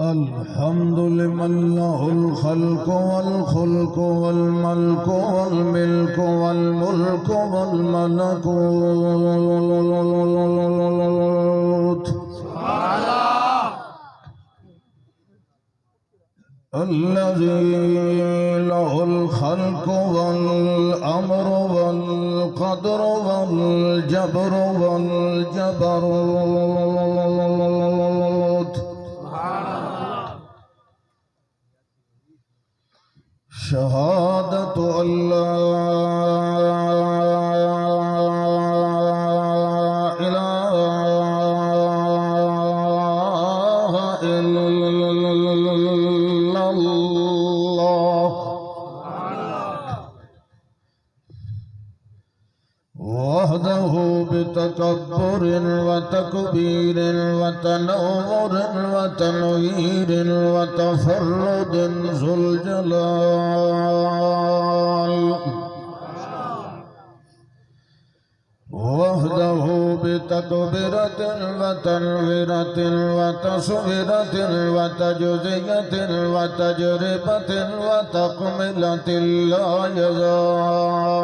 الحمد لمن له الخلق والخلق والملك والملك والملك والملكوت الذي له الخلق والأمر والقدر والجبر والجبروت شهادة أن لا إله إلا الله وحده بتكبر وتكبير وتنور وتنوير وتفرد ذو الجلال وحده بتكبيرة وتنويرة وتصويرة وتجزية وتجربة وتكملة لا يزال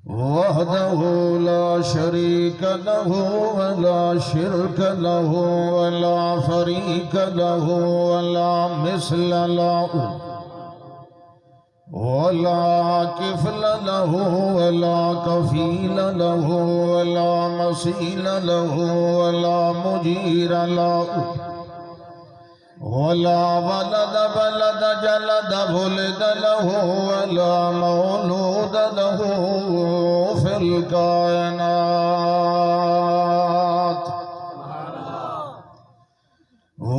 وحده لا شريك له ولا شرك له ولا فريق له ولا مثل له ولا كفل له ولا كفيل له ولا مثيل له ولا مجير له ولا ولد بلد جلد ولد له ولا مولود له في الكائنات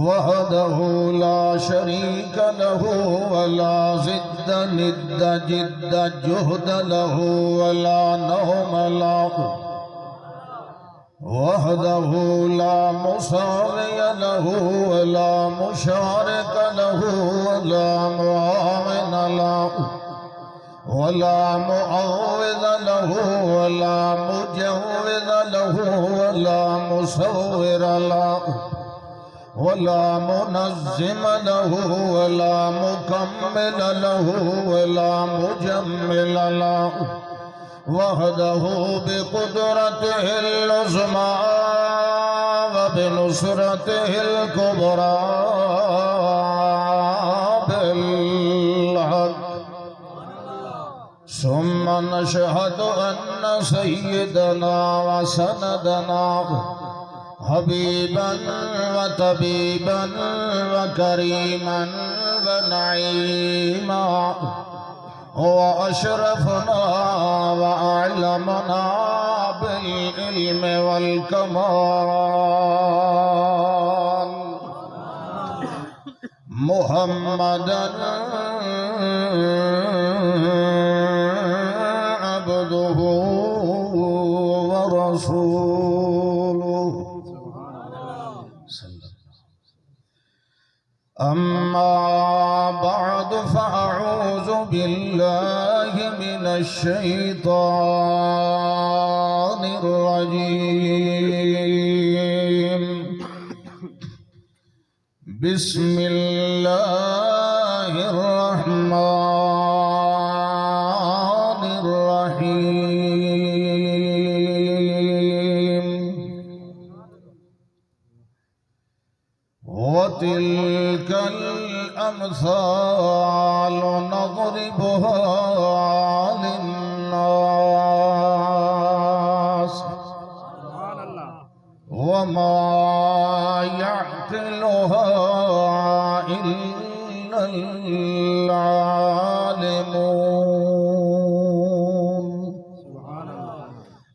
وحده لا شريك له ولا ضد ند جد جهد له ولا نوم له وحده لا مساوي له ولا مشارك له ولا معاون له ولا معوذ له ولا مجوذ له ولا مصور له ولا منظم له ولا مكمل له ولا مجمل له وحده بقدرته العظمى وبنصرته الكبرى بالحق ثم نشهد أن سيدنا وسندنا حبيبا وطبيبا وكريما ونعيما وأشرفنا وأعلمنا بالعلم والكمال محمدا عبده ورسوله أما بعد فأعوذ بالله من الشيطان الرجيم بسم الله الرحمن الرحيم وتلك الأمثال نضربها للناس وما يعقلها إلا العالمون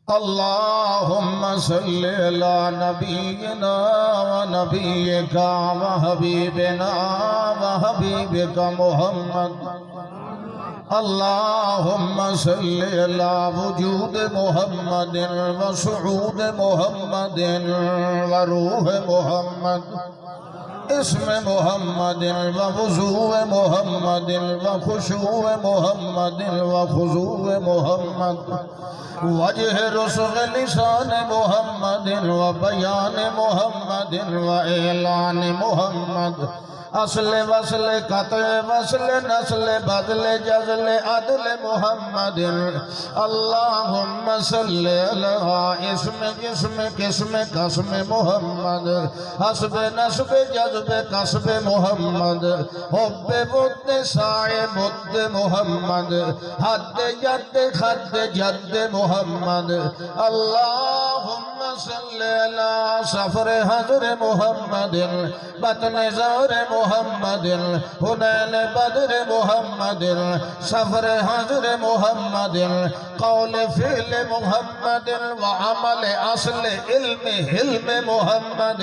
اللهم صل على نبينا ونبيك وحبيبنا وحبيبك محمد اللهم صل على وجود محمد وصعود محمد وروح محمد اسم محمد ووضوء محمد وخشوع محمد وخضوع محمد وجه رسغ لسان محمد وبيان محمد وإعلان محمد اصل وصل قطع وصل نسل بدل جزل عدل محمد اللهم صل على اسم جسم قسم قسم محمد حسب نسب جذب قسب محمد حب بود سائے بود محمد حد جد خد جد محمد اللهم صل على سفر حضر محمد بطن زور محمد حنین بدر محمد سفر حضر محمد قول فعل محمد وعمل اصل علم حلم محمد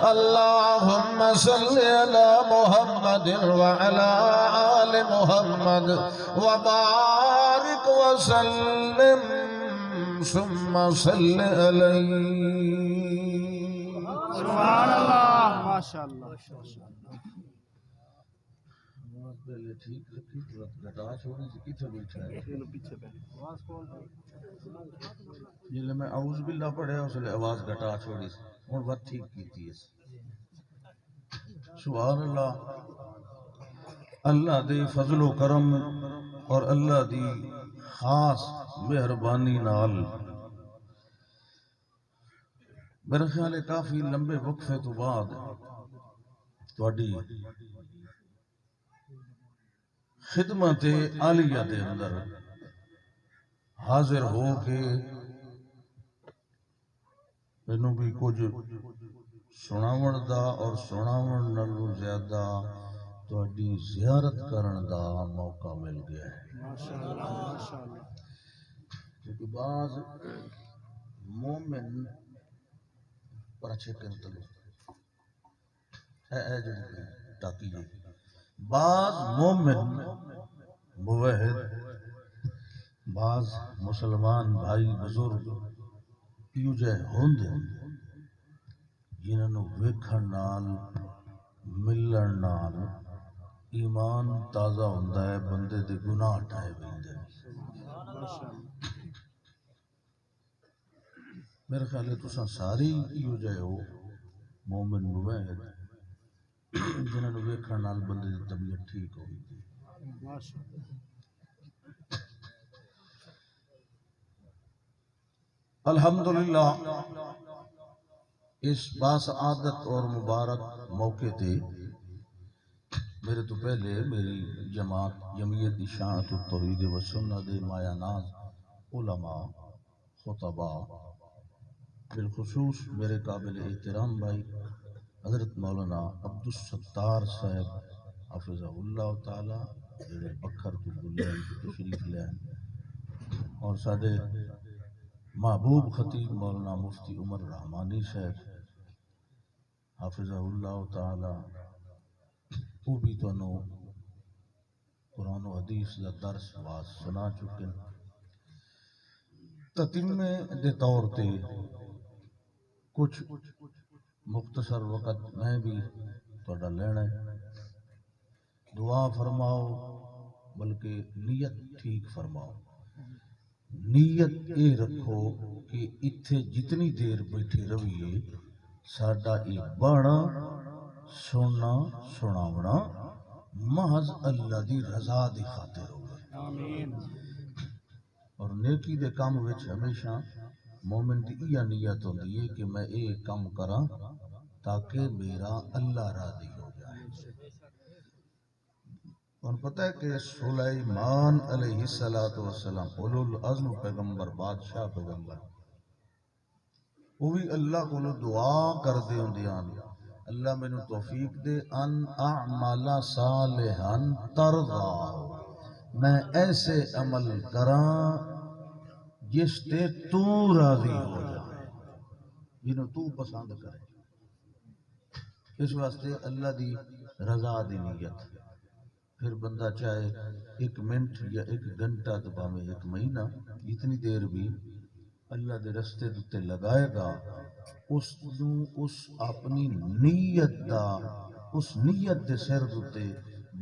اللهم صل على محمد وعلى آل محمد وبارك وسلم ثم صل علیہ سبحان اللہ ماشاءاللہ پہلے ٹھیک رکھی گھٹا چھوڑنے سے کتنے بیٹھا ہے جلے میں اعوذ باللہ پڑھے اس لئے آواز گھٹا چھوڑی سے اور بات ٹھیک کیتی ہے سبحان اللہ اللہ دے فضل و کرم اور اللہ دی خاص مہربانی نال میرا خیال ہے کافی لمبے وقفے تو بعد تواڈی خدمت عالیہ دے اندر حاضر ہو کے مینوں بھی کچھ سناون دا اور سناون نالوں زیادہ تواڈی زیارت کرن دا موقع مل گیا ہے کیونکہ بعض مومن پر اچھے کرتے اے جڑی تاکی جی بعض مومن موحد بعض مسلمان بھائی بزرگ یوں جائے ہوندے جنہاں نوں ویکھن نال ملن نال ایمان تازہ ہوندا ہے بندے دے گناہ ہٹائے ویندے میرے خیال ہے تساں ساری یوں جائے ہو مومن موحد جنہاں نوں ویکھن نال بندے دی طبیعت ٹھیک ہوئی تھی الحمدللہ اس باسعادت اور مبارک موقع تے میرے تو پہلے میری جماعت جمعیت اشاعت التوحید و سنت دے مایا ناز علماء خطباء بالخصوص میرے قابل احترام بھائی حضرت مولانا عبدالستار صاحب حافظہ اللہ تعالی جڑے بکھر تو بلین تشریف لین اور ساڈے محبوب خطیب مولانا مفتی عمر رحمانی صاحب حافظہ اللہ تعالی وہ بھی تانوں قرآن و حدیث کا درس باز سنا چکے تتمے دے طور تے کچھ مختصر وقت میں بھی تہاڈا لینا ہے دعا فرماؤ بلکہ نیت ٹھیک فرماؤ نیت اے رکھو کہ اتھے جتنی دیر بیٹھے رویے ساڈا یہ بڑا سننا سناونا محض اللہ دی رضا دی خاطر ہوگا اور نیکی دے کام وچ ہمیشہ مومن دی یہ نیت ہوندی ہے کہ میں یہ کام کراں تاکہ میرا اللہ راضی ہو جائے اور پتہ ہے کہ سلیمان علیہ السلام اولو العزم پیغمبر بادشاہ پیغمبر وہ بھی اللہ کو دعا کر دے ہوندیاں اللہ مینوں توفیق دے ان اعمل صالحا ترضا، میں ایسے عمل کراں جس تے تو راضی ہو جائے، جنوں تو پسند کرے۔ اس واسطے اللہ دی رضا دی نیت، پھر بندہ چاہے 1 منٹ یا 1 گھنٹہ تو پاویں 1 مہینہ، جتنی دیر بھی اللہ دے رستے تے لگائے گا، اس اپنی نیت دا، اس نیت دے سر تے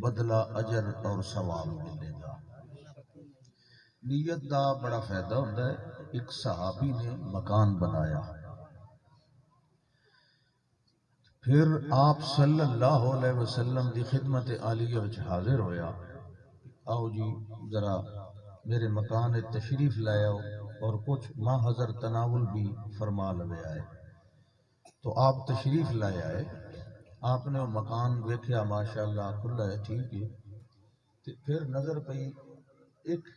بدلہ اجر اور ثواب ملے گا۔ نیت دا بڑا فائدہ ہوتا ہے۔ ایک صحابی نے مکان بنایا، پھر آپ صلی اللہ علیہ وسلم دی خدمت عالیہ وچ حاضر ہویا، آؤ جی ذرا میرے مکان تشریف لائے اور کچھ ماحضر تناول بھی فرما لے آئے۔ تو آپ تشریف لائے آئے، آپ نے وہ مکان دیکھا ماشاءاللہ کھلا ہے، ٹھیک ہے، پھر نظر پئی ایک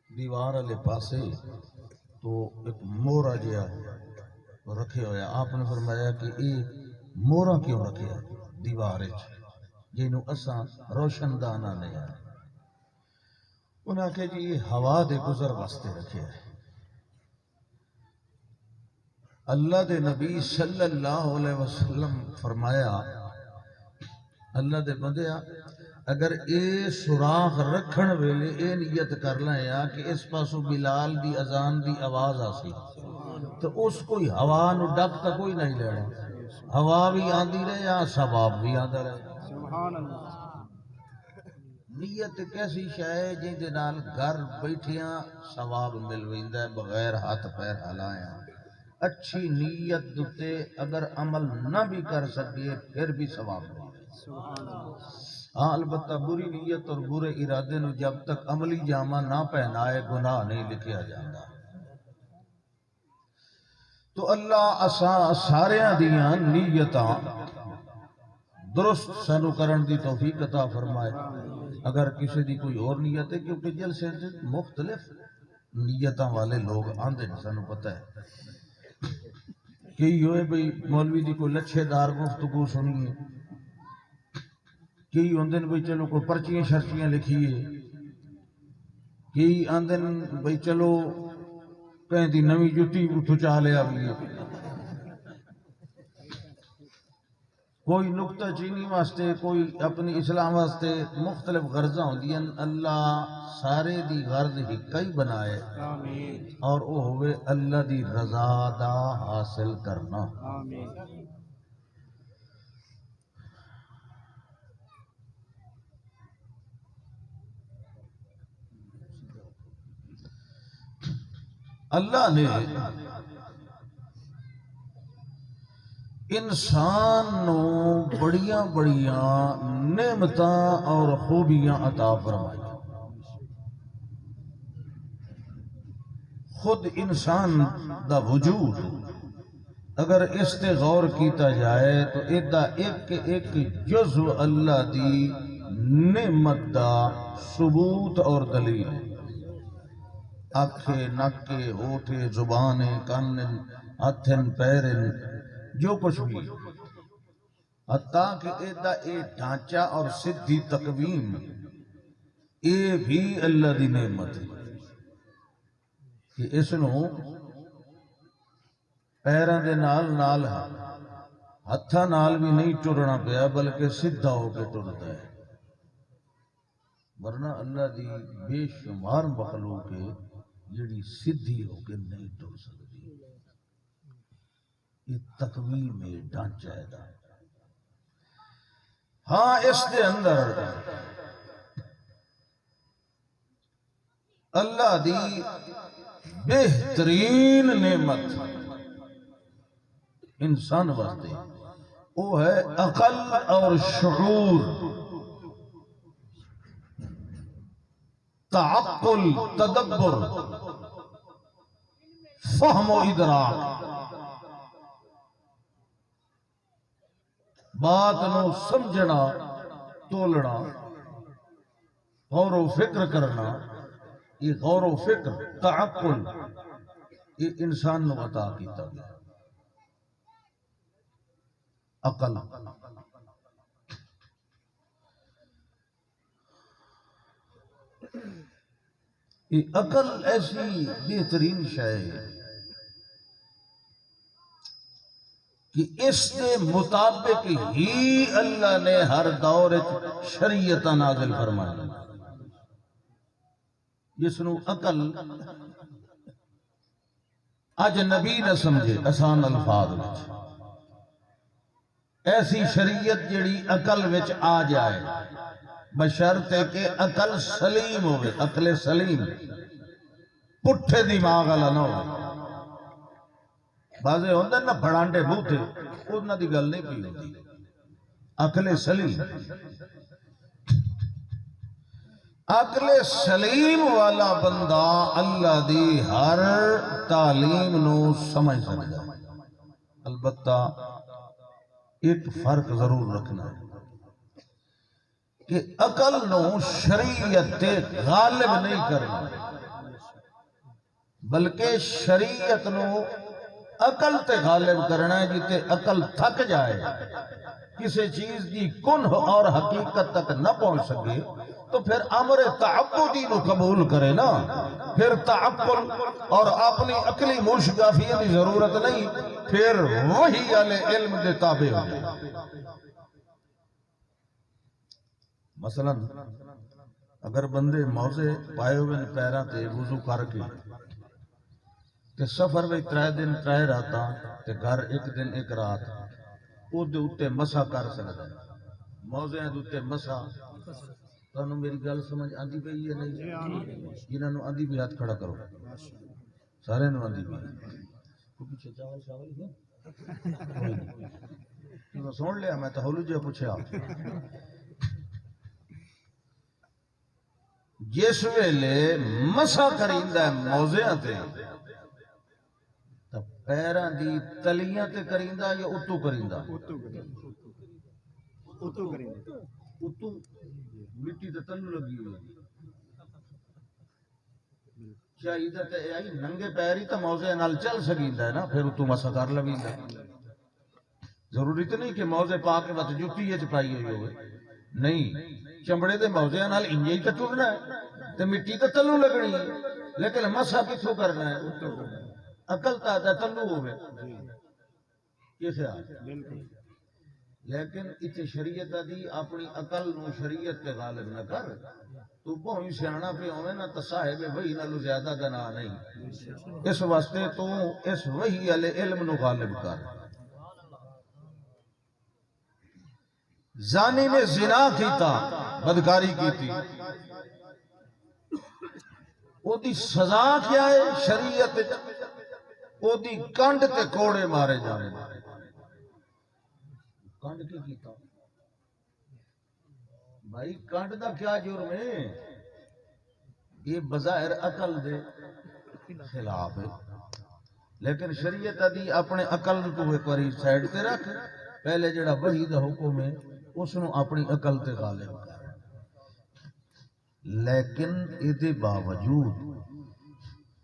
دیوار والے پاسے تو ایک مورا جہا رکھے ہویا، آپ نے فرمایا کہ یہ مورا کیوں رکھے دیوار جنوں اساں روشن دان آنے ہیں؟ انہاں کہ جی یہ ہوا دے گزر واسطے رکھے ہے۔ اللہ دے نبی صلی اللہ علیہ وسلم فرمایا، اللہ دے بندیا اگر اے سوراخ رکھن ویلے اے نیت کر لیا کہ اس پاسو بلال دی اذان دی آواز آسی تو اس کوئی ہوا نو ڈک تا کوئی نہیں لینا، ہوا بھی آندی رہے یا ثواب بھی آندا رہے۔ سبحان اللہ۔ نیت کیسی شے جن دے نال گھر بیٹھیاں ثواب مل ویندا ہے بغیر ہاتھ پیر ہلایا۔ اچھی نیت تے اگر عمل نہ بھی کر سکے پھر بھی ثواب ملے۔ ہاں البتہ بری نیت اور برے ارادے نو جب تک عملی جامہ نہ پہنائے گناہ نہیں لکھیا جاتا۔ تو اللہ سارے دیاں نیتاں درست سانو کرن دی توفیق عطا فرمائے۔ اگر کسی دی کوئی اور نیت ہے، کیونکہ جلسے مختلف نیتاں والے لوگ آندے ہیں، سانو پتہ ہے، کئی ہوئے بھئی مولوی دی کوئی لچھے دار گفتگو سنیے، کئی آندے بھئی چلو کوئی پرچیاں شرچیاں لکھیے، کئی آندے بھئی چلو کہیں دی نوی جتی اتھو چاہ لیا بھی، کوئی نکتہ چینی واسطے، کوئی اپنی اسلام واسطے، مختلف غرضاں ہوندیاں۔ اللہ سارے دی غرض ہی کئی بنائے اور وہ ہوئے اللہ دی رضا دا حاصل کرنا۔ اللہ نے انسان نو بڑیاں بڑیاں نعمتاں اور خوبیاں عطا فرمائی۔ خود انسان دا وجود اگر اس تے غور کیتا جائے تو ایدہ ایک ایک جزو اللہ دی نعمت دا ثبوت اور دلیل ہے۔ آنکھیں، ناکے، ہوٹھے، زبانیں، کانیں، ہاتھیں، پیریں، جو کچھ بھی، حتیٰ کہ ایدہ اے ڈھانچہ اور سدھی تقویم اے بھی اللہ دی نعمت ہے کہ اس نو پیروں دے نال نال ہتھاں نال بھی نہیں ٹرنا پیا بلکہ سدھا ہو کے ٹرتا ہے، ورنہ اللہ دی بے شمار مخلوق ہے جڑی سدھی ہو کے نہیں ٹر سکتی۔ یہ تقویم ہے، ڈھانچہ ہے۔ ہاں اس دے اندر اللہ دی بہترین نعمت انسان واسطے وہ ہے عقل اور شعور، تعقل، تدبر، فہم و ادراک، بات نو سمجھنا، تولنا، غور و فکر کرنا۔ یہ غور و فکر، تعقل، یہ انسان نو عطا کیتا گیا۔ عقل یہ عقل ایسی بہترین شے ہے کہ اس کے مطابق ہی اللہ نے ہر دور شریعت نازل فرمائی. جس نو عقل اج نبی نہ سمجھے آسان الفاظ وچ ایسی شریعت جڑی عقل وچ آ جائے بشرطے کہ عقل سلیم ہوئے. عقل سلیم پٹھے دماغ والا نہ ہو. بازے ہوندے نا بڑانڈے بوتے انہاں دی گل نہیں پی ہوندی. عقل سلیم عقل سلیم والا بندہ اللہ دی ہر تعلیم نو سمجھ سکتا ہے. البتہ ایک فرق ضرور رکھنا ہے کہ عقل نو شریعت تے غالب نہیں کرنا بلکہ شریعت نو عقل تے غالب کرنا ہے. جتے عقل تھک جائے کسی چیز کی کنہ اور حقیقت تک نہ پہنچ سکے تو پھر امر تعبدی نو قبول کرے نا. پھر تعقل اور اپنی عقلی موشگافی کی ضرورت نہیں. پھر وہی والے علم دے تابع ہو جائے. مثلا اگر بندے موزے پائے ہوئے پیراں تے وضو کر کے تے سفر میں 3 دن 3 راتاں تے گھر 1 دن 1 رات او دے اوتے مسا کر سکدا ہے. موزیاں دے اوتے مسا. تانوں میری گل سمجھ آندی پئی ہے نہیں؟ جنہاں نوں آندی بھی ہاتھ کھڑا کرو. سارے نوں آندی پئی. پیچھے چاول شاول ہے تو سن لیا میں تو ہولو جے پوچھیا. جس ویلے مسا کریندا ہے موزیاں تے پیراں دی تلیاں تے کریندا یا اتو کریندا؟ اتو مٹی تے تلو لگی ہوئی چاہیے تے آئی ننگے پیر ہی تے موزے نال چل سکیندا ہے نا. پھر اتو مسا کر لویندا. ضروری تے نہیں کہ موزے پا کے بس جُتی وچ پائی ہوئی ہوئے. نہیں چمڑے دے موزے نال انج ہی تے ٹرنا ہے تے مٹی تے تلو لگنی ہے. لیکن مسا کتھوں کرنا ہے؟ عقل تا تلو ہوئے یہ خیال. لیکن اتنے شریعت دی اپنی عقل نو شریعت کے غالب نہ کر. تو بہت سیانا پہ ہوئے نا تو صاحب وحی نالو زیادہ گناہ نہیں. اس واسطے تو اس وحی والے علم نو غالب کر. زانی نے زنا کیتا بدکاری کیتی او دی سزا کیا ہے شریعت؟ او دی کنڈ تے کوڑے مارے جانے. کنڈ کی کیتا بھائی؟ کنڈ دا کیا جرم ہے؟ یہ بظاہر عقل دے خلاف ہے. لیکن شریعت دی اپنے عقل کو ایک باری سائڈ تے رکھ. پہلے جڑا وحی دا حکم ہے اس نو اپنی عقل تے غالب کر. لیکن ادھے باوجود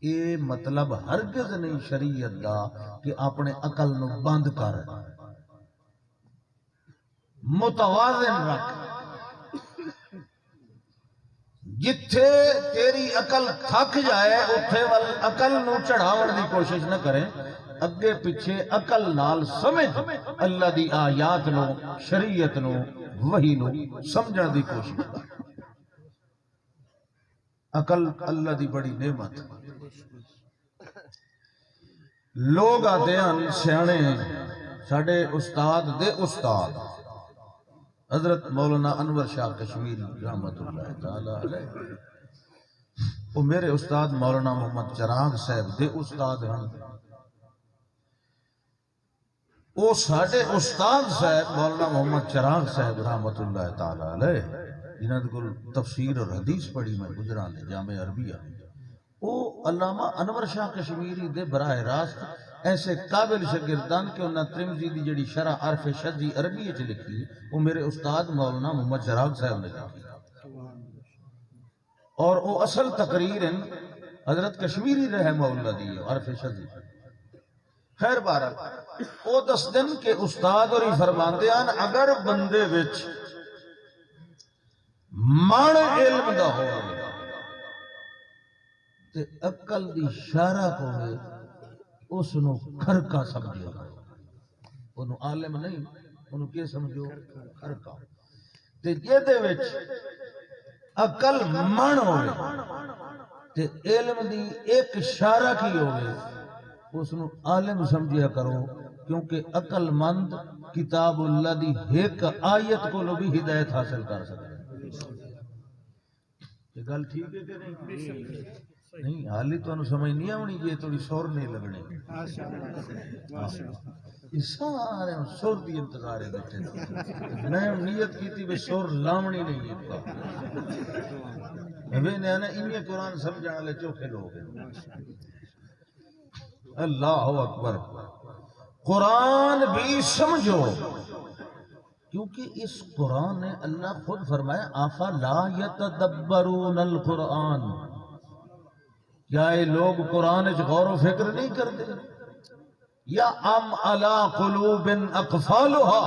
یہ مطلب ہرگز نہیں شریعت دا کہ اپنے عقل نو بند کر. متوازن رکھ. جتھے تیری عقل تھک جائے اتھے وال عقل نو چڑھاون دی کوشش نہ کریں. اگے پیچھے عقل نال سمجھ اللہ دی آیات نو شریعت نو وحی نو سمجھن دی کوشش کر. عقل اللہ دی بڑی نعمت. لوگ آتے ہیں سیانے ساڑھے استاد دے استاد حضرت مولانا انور شاہ کشمیری رحمت اللہ تعالی علیہ. وہ میرے استاد مولانا محمد چراغ صاحب دے استاد ہیں. وہ ساڑھے استاد صاحب مولانا محمد چراغ صاحب رحمت اللہ تعالی علیہ جنہاں کو تفسیر اور حدیث پڑھی میں گجران دے جامع عربیہ. وہ علامہ انور شاہ کشمیری دے براہ راست ایسے قابل شاگردان کہ انہاں ترمذی دی جڑی شرح عرف شذی عربی وچ لکھی وہ میرے استاد مولانا محمد چراغ صاحب نے لکھی. اور وہ اصل تقریر حضرت کشمیری رحمہ اللہ دی عرف شذی. خیر بارہ او دس دن کے استاد اور ہی فرماندے ہیں اگر بندے وچ مڑ علم دا ہوئے تے عقل دی شارک ہوئے اس نو کھرکا سمجھو، انہوں عالم نہیں، انہوں کیا سمجھو کھرکا، تے یہ دے وچ عقل من ہوئے تے علم دی ایک شارک ہی ہوئے اس نو عالم سمجھیا کرو، کیونکہ عقل مند کتاب اللہ دی ایک آیت کو بھی ہدایت حاصل کر سکتے ہیں۔ یہ گل ٹھیک ہے کہ نہیں؟ حالی تو انہوں سمجھ نہیں آنی جی تھوڑی سور نہیں لگنے، یہ سارے سور دی انتظار ہے بیٹھے، میں نیت کی تھی بے سور لامنی نہیں ہے، میں نے آنا انہیں قرآن سمجھانے والے چوکھے لوگ ہیں۔ اللہ اکبر، قرآن بھی سمجھو، کیونکہ اس قرآن نے اللہ خود فرمایا افلا یتدبرون القرآن، کیا یہ لوگ قرآن وچ غور و فکر نہیں کرتے؟ یا ام علی قلوب اقفالها،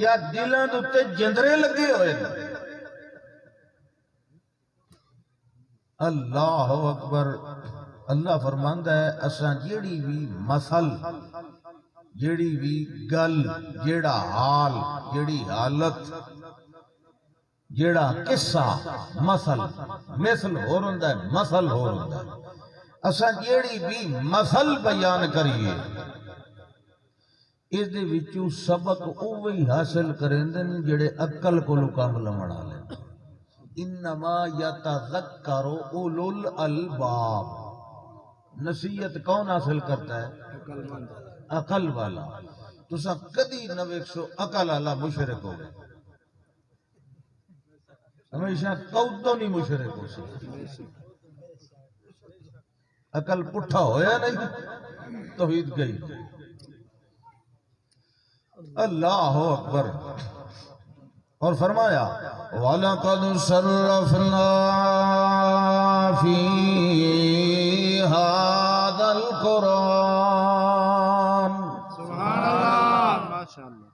یا دلاں دے تے جندرے لگے ہوئے ہیں۔ اللہ اکبر، اللہ فرماندا ہے اساں جیڑی بھی مثل، جیڑی بھی گل، جیڑا حال، جیڑی حالت، جیڑا قصہ، مثل ہو رہندا ہے، مثل ہو رہندا ہے، اساں جیڑی بھی مثل بیان کریے اس دے وچوں سبق اوہی حاصل کریندے نے جڑے عقل کولوں کام لمڑ والے، انما یتذکر اولو الالباب، نصیحت کون حاصل کرتا ہے؟ عقل والا۔ تساں کدی نہ ویکھو عقل والا مشرک ہو گئے، ہمیشہ کودوں نہیں مشرک ہو سکتے، عقل پٹھا ہویا نہیں، توحید گئی۔ اللہ اکبر، اور فرمایا وَلَقَدْ صَرَّفْنَا فِي هَذَا الْقُرْآنِ، سبحان اللہ، ماشاءاللہ،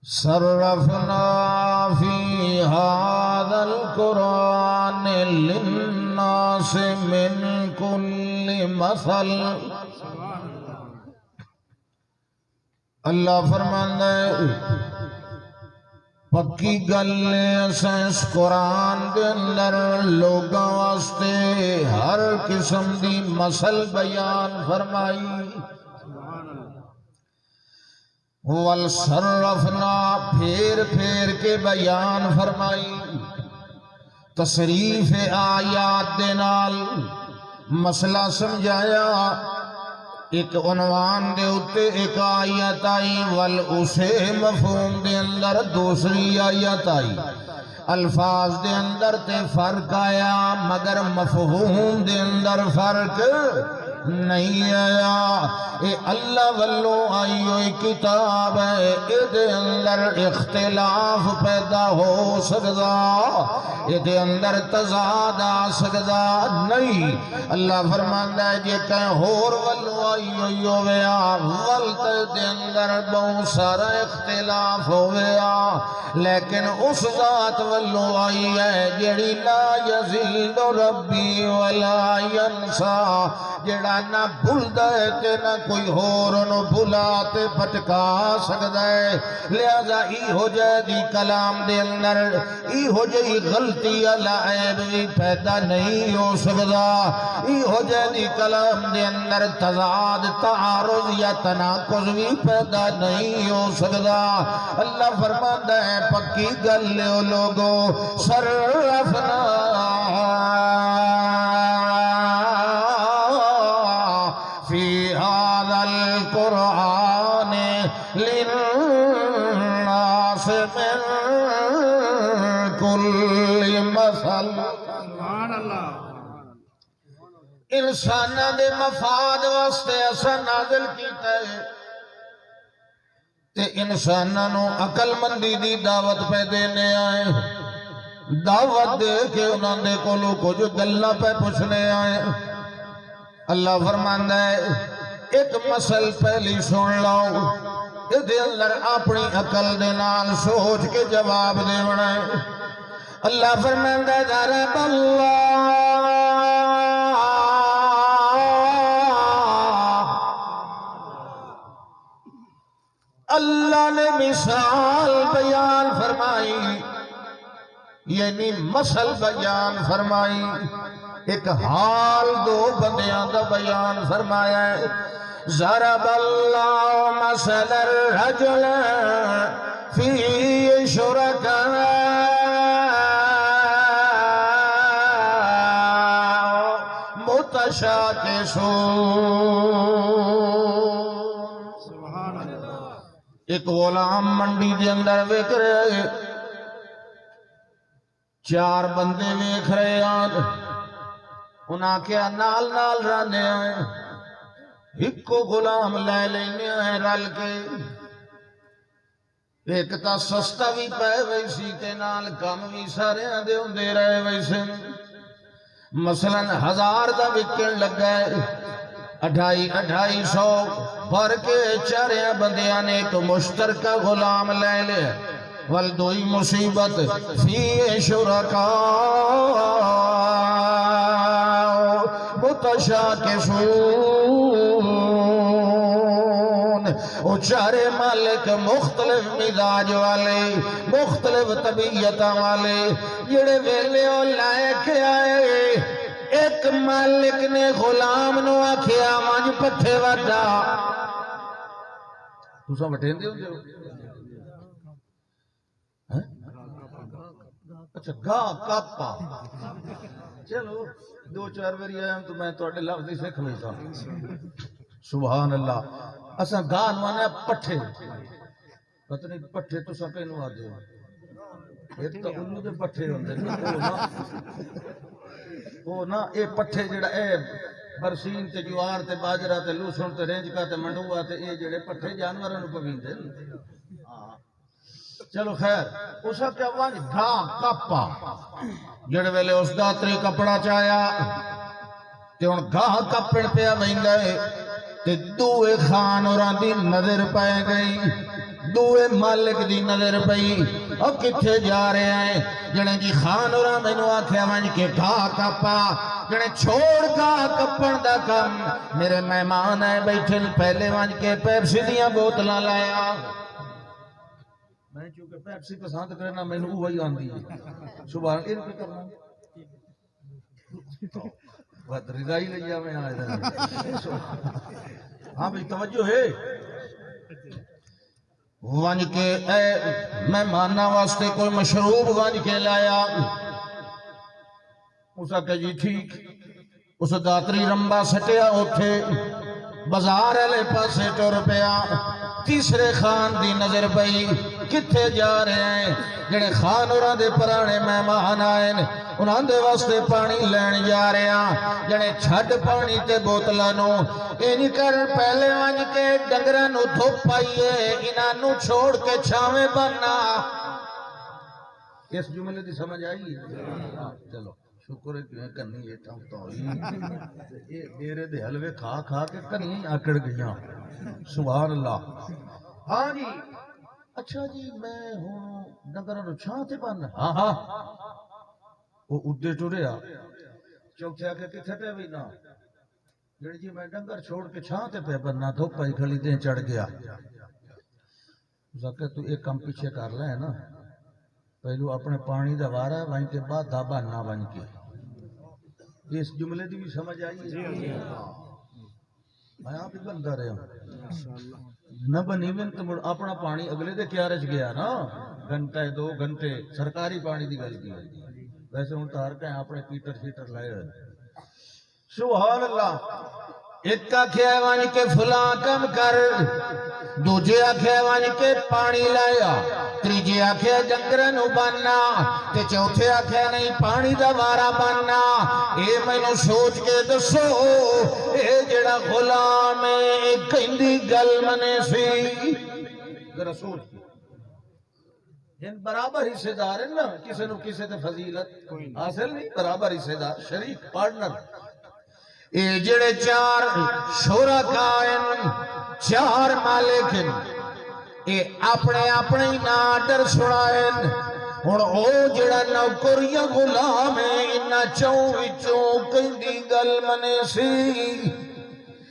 صرفنا فی هذا القرآن للناس من کل مثل، اللہ فرماندا ہے پکی گل اساں اس قرآن دے اندر لوگاں واسطے ہر قسم دی مثل بیان فرمائی، والصرفنا پھیر پھیر کے بیان فرمائی، تصریف آیات دے نال مسئلہ سمجھایا، ایک عنوان دے اتے ایک آیت آئی، اسے مفہوم دے اندر دوسری آیت آئی، الفاظ دے اندر تے فرق آیا مگر مفہوم دے اندر فرق نہیں آیا۔ اے اللہ والو آئی ہوئی کتاب ہے، اے دے اندر اختلاف پیدا ہو سکدا، اے دے اندر تضاد آ سکدا نہیں۔ اللہ فرماندا ہے جے کہیں ہور والو آئی ہوئی ہویا ولت دے اندر بہت سارا اختلاف ہویا، لیکن اس ذات والو آئی ہے جیڑی لا یزید ربی ولا ینسا، جیڑا نہ بھولدا ہے تے نہ کوئی ہور انہوں بھولا تے پٹکا سکدا ہے، لہذا ای ہو جائے دی کلام دے اندر ای ہو جائے غلطی اللہ عیب بھی پیدا نہیں ہو سکدا، ای ہو جائے دی کلام دے اندر تضاد تعارض یا تناقض بھی پیدا نہیں ہو سکدا۔ اللہ فرماندا ہے پکی گل لے لوگو صرفنا فی هذا القرآن للناس من کل مثل، سبحان اللہ، انسانہ دے مفاد واسطے ایسا نازل کیتا ہے تے انسانہ نو عقل مندی دی دعوت پہ دینے آئے، دعوت دے کے انہوں نے کولو کچھ گلہ پہ پوچھنے آئے۔ اللہ فرماندا ہے ایک مسل پہلی سن لو ادھے اندر اپنی عقل دے نال سوچ کے جواب دے بنا اللہ فرمائندہ ضرب اللہ نے مثال بیان فرمائی یعنی مثل بیان فرمائی ایک حال دو بندیاں دا بیان فرمایا ہے ضرب اللہ مثل الرجل فی شرکاء متشاکسون ایک غلام منڈی دے اندر ویکھ رہے چار بندے ویکھ رہے ہیں انہاں کیا نال نال رانے ہیں ایک کو غلام لے لینے ہیں رل کے ایک تا سستا بھی پہ ویسی تے نال کم بھی سارے دے ہوندے رہے ویسے مثلا 1000 دا وکن لگا ہے 250 بھر کے چارے بندیاں نے ایک مشترکہ غلام لے لے والدوئی مصیبت فی شرکاء متشاکسون وہ چارے مالک مختلف مزاج والے مختلف طبیعت والے جڑے ویلے اور لائے کے آئے ایک مالک نے غلام نو آکھیا وانج پٹھے وڈا تساں وٹین دے ہوندے ہو اچھا گا کاپا چلو 2-4 باری آیا ہوں تو میں تواڈے لفظ ہی سکھ لیتا سبحان اللہ اساں گا نوانا پٹھے پتہ نہیں پٹھے تساں کینوں آدے ہو ایک تو الو دے پٹھے ہوندے وہ نا اے پٹھے جڑا اے برسین تے جوار تے باجرہ تے لوسن تے رینجکا تے منڈوا تے اے جڑے پٹھے جانوراں نوں پویندے چلو خیر اسا کیا وانج گھا کپا جڑے ویلے اس داتری کپڑا چایا تے ہن گھا کپڑ پیا ویندا اے تے دوے خان اوراں دی نظر پے گئی دوے مالک دی نظر پئی او کتھے جا رہے ہیں جڑے جی خان اوراں مینوں آکھیا وانج کے گھا کپا جڑے چھوڑ گھا کپن دا کم میرے مہمان ہیں بیٹھے پہلے وانج کے پیپسی دیاں بوتلاں لایا میں چونکہ پیپسی پسند کرنا میں نے وہی آندھی ہے سبحان ان کو کرنا بہت رضائی لیا میں آئے تھا ہاں بھئی توجہ ہے وانج کے اے مہمانہ واسطے کوئی مشروب وانج کے لایا اسا کہ جی ٹھیک اس داتری رمبا سٹیا اٹھے بازار والے پاسے ٹر پیا تیسرے خان دی نظر پئی کتھے جا رہے ہیں جڑے خان اوراں دے پرانے مہمان آئے انہاں دے واسطے پانی لین جا رہے ہیں جڑے چھڈ پانی تے بوتلاں نو اینی کر پہلے وانج کے ڈنگراں نو دھوپ پائیے انہاں نو چھوڑ کے چھاویں بننا اس جملے دی سمجھ آئی چلو شکر ہے کہ کنی یہ ٹھم تو یہ ڈیرے دے حلوے کھا کھا کے کنی آکڑ گیاں سبحان اللہ ہاں جی اچھا جی میں ہوں ڈنگراں نو چھاں تے بن ہاں ہاں وہ ادے ٹریا چوکھے آ کے کتھے پہ بھی نہ جڑی جی میں ڈنگر چھوڑ کے چھاں تے پہ بننا دھوپ پائی کھلی دیں چڑھ گیا کہ تو ایک کم پیچھے کر لے نا پہلو اپنے پانی دا وارا وہیں کے بعد دابا نہ بن کے اس جملے دی بھی سمجھ آئی میں آپ ہی بندہ رہے ہوں نہ بنی میں تو اپنا پانی اگلے دے کیا رچ گیا نا گھنٹے 2 گھنٹے سرکاری پانی دی گل کی ویسے ہوں تار کہیں اپنے پیٹر شیٹر لائے ہوئے سبحان اللہ ایک آکھیا وانج کے فلاں کم کر دوجے آکھیا وانج کے پانی لایا تیجے آکھیا ڈنگراں نو بننا تے چوتھے آکھیا نہیں پانی دا وارا بننا اے مینوں سوچ کے دسو اے جڑا غلام ہے کہندی گل منے سی ذرا سوچ ان برابر حصے دار ہیں نا کسے نو کسے تے فضیلت حاصل نہیں برابر حصے دار شریک پارٹنر اے جڑے چار شرکائن چار مالکن اے اپنے اپنے نادر سنائن ہن او جڑا نوکر یا غلام ہے انہاں چوں وچوں کئی گل منے سی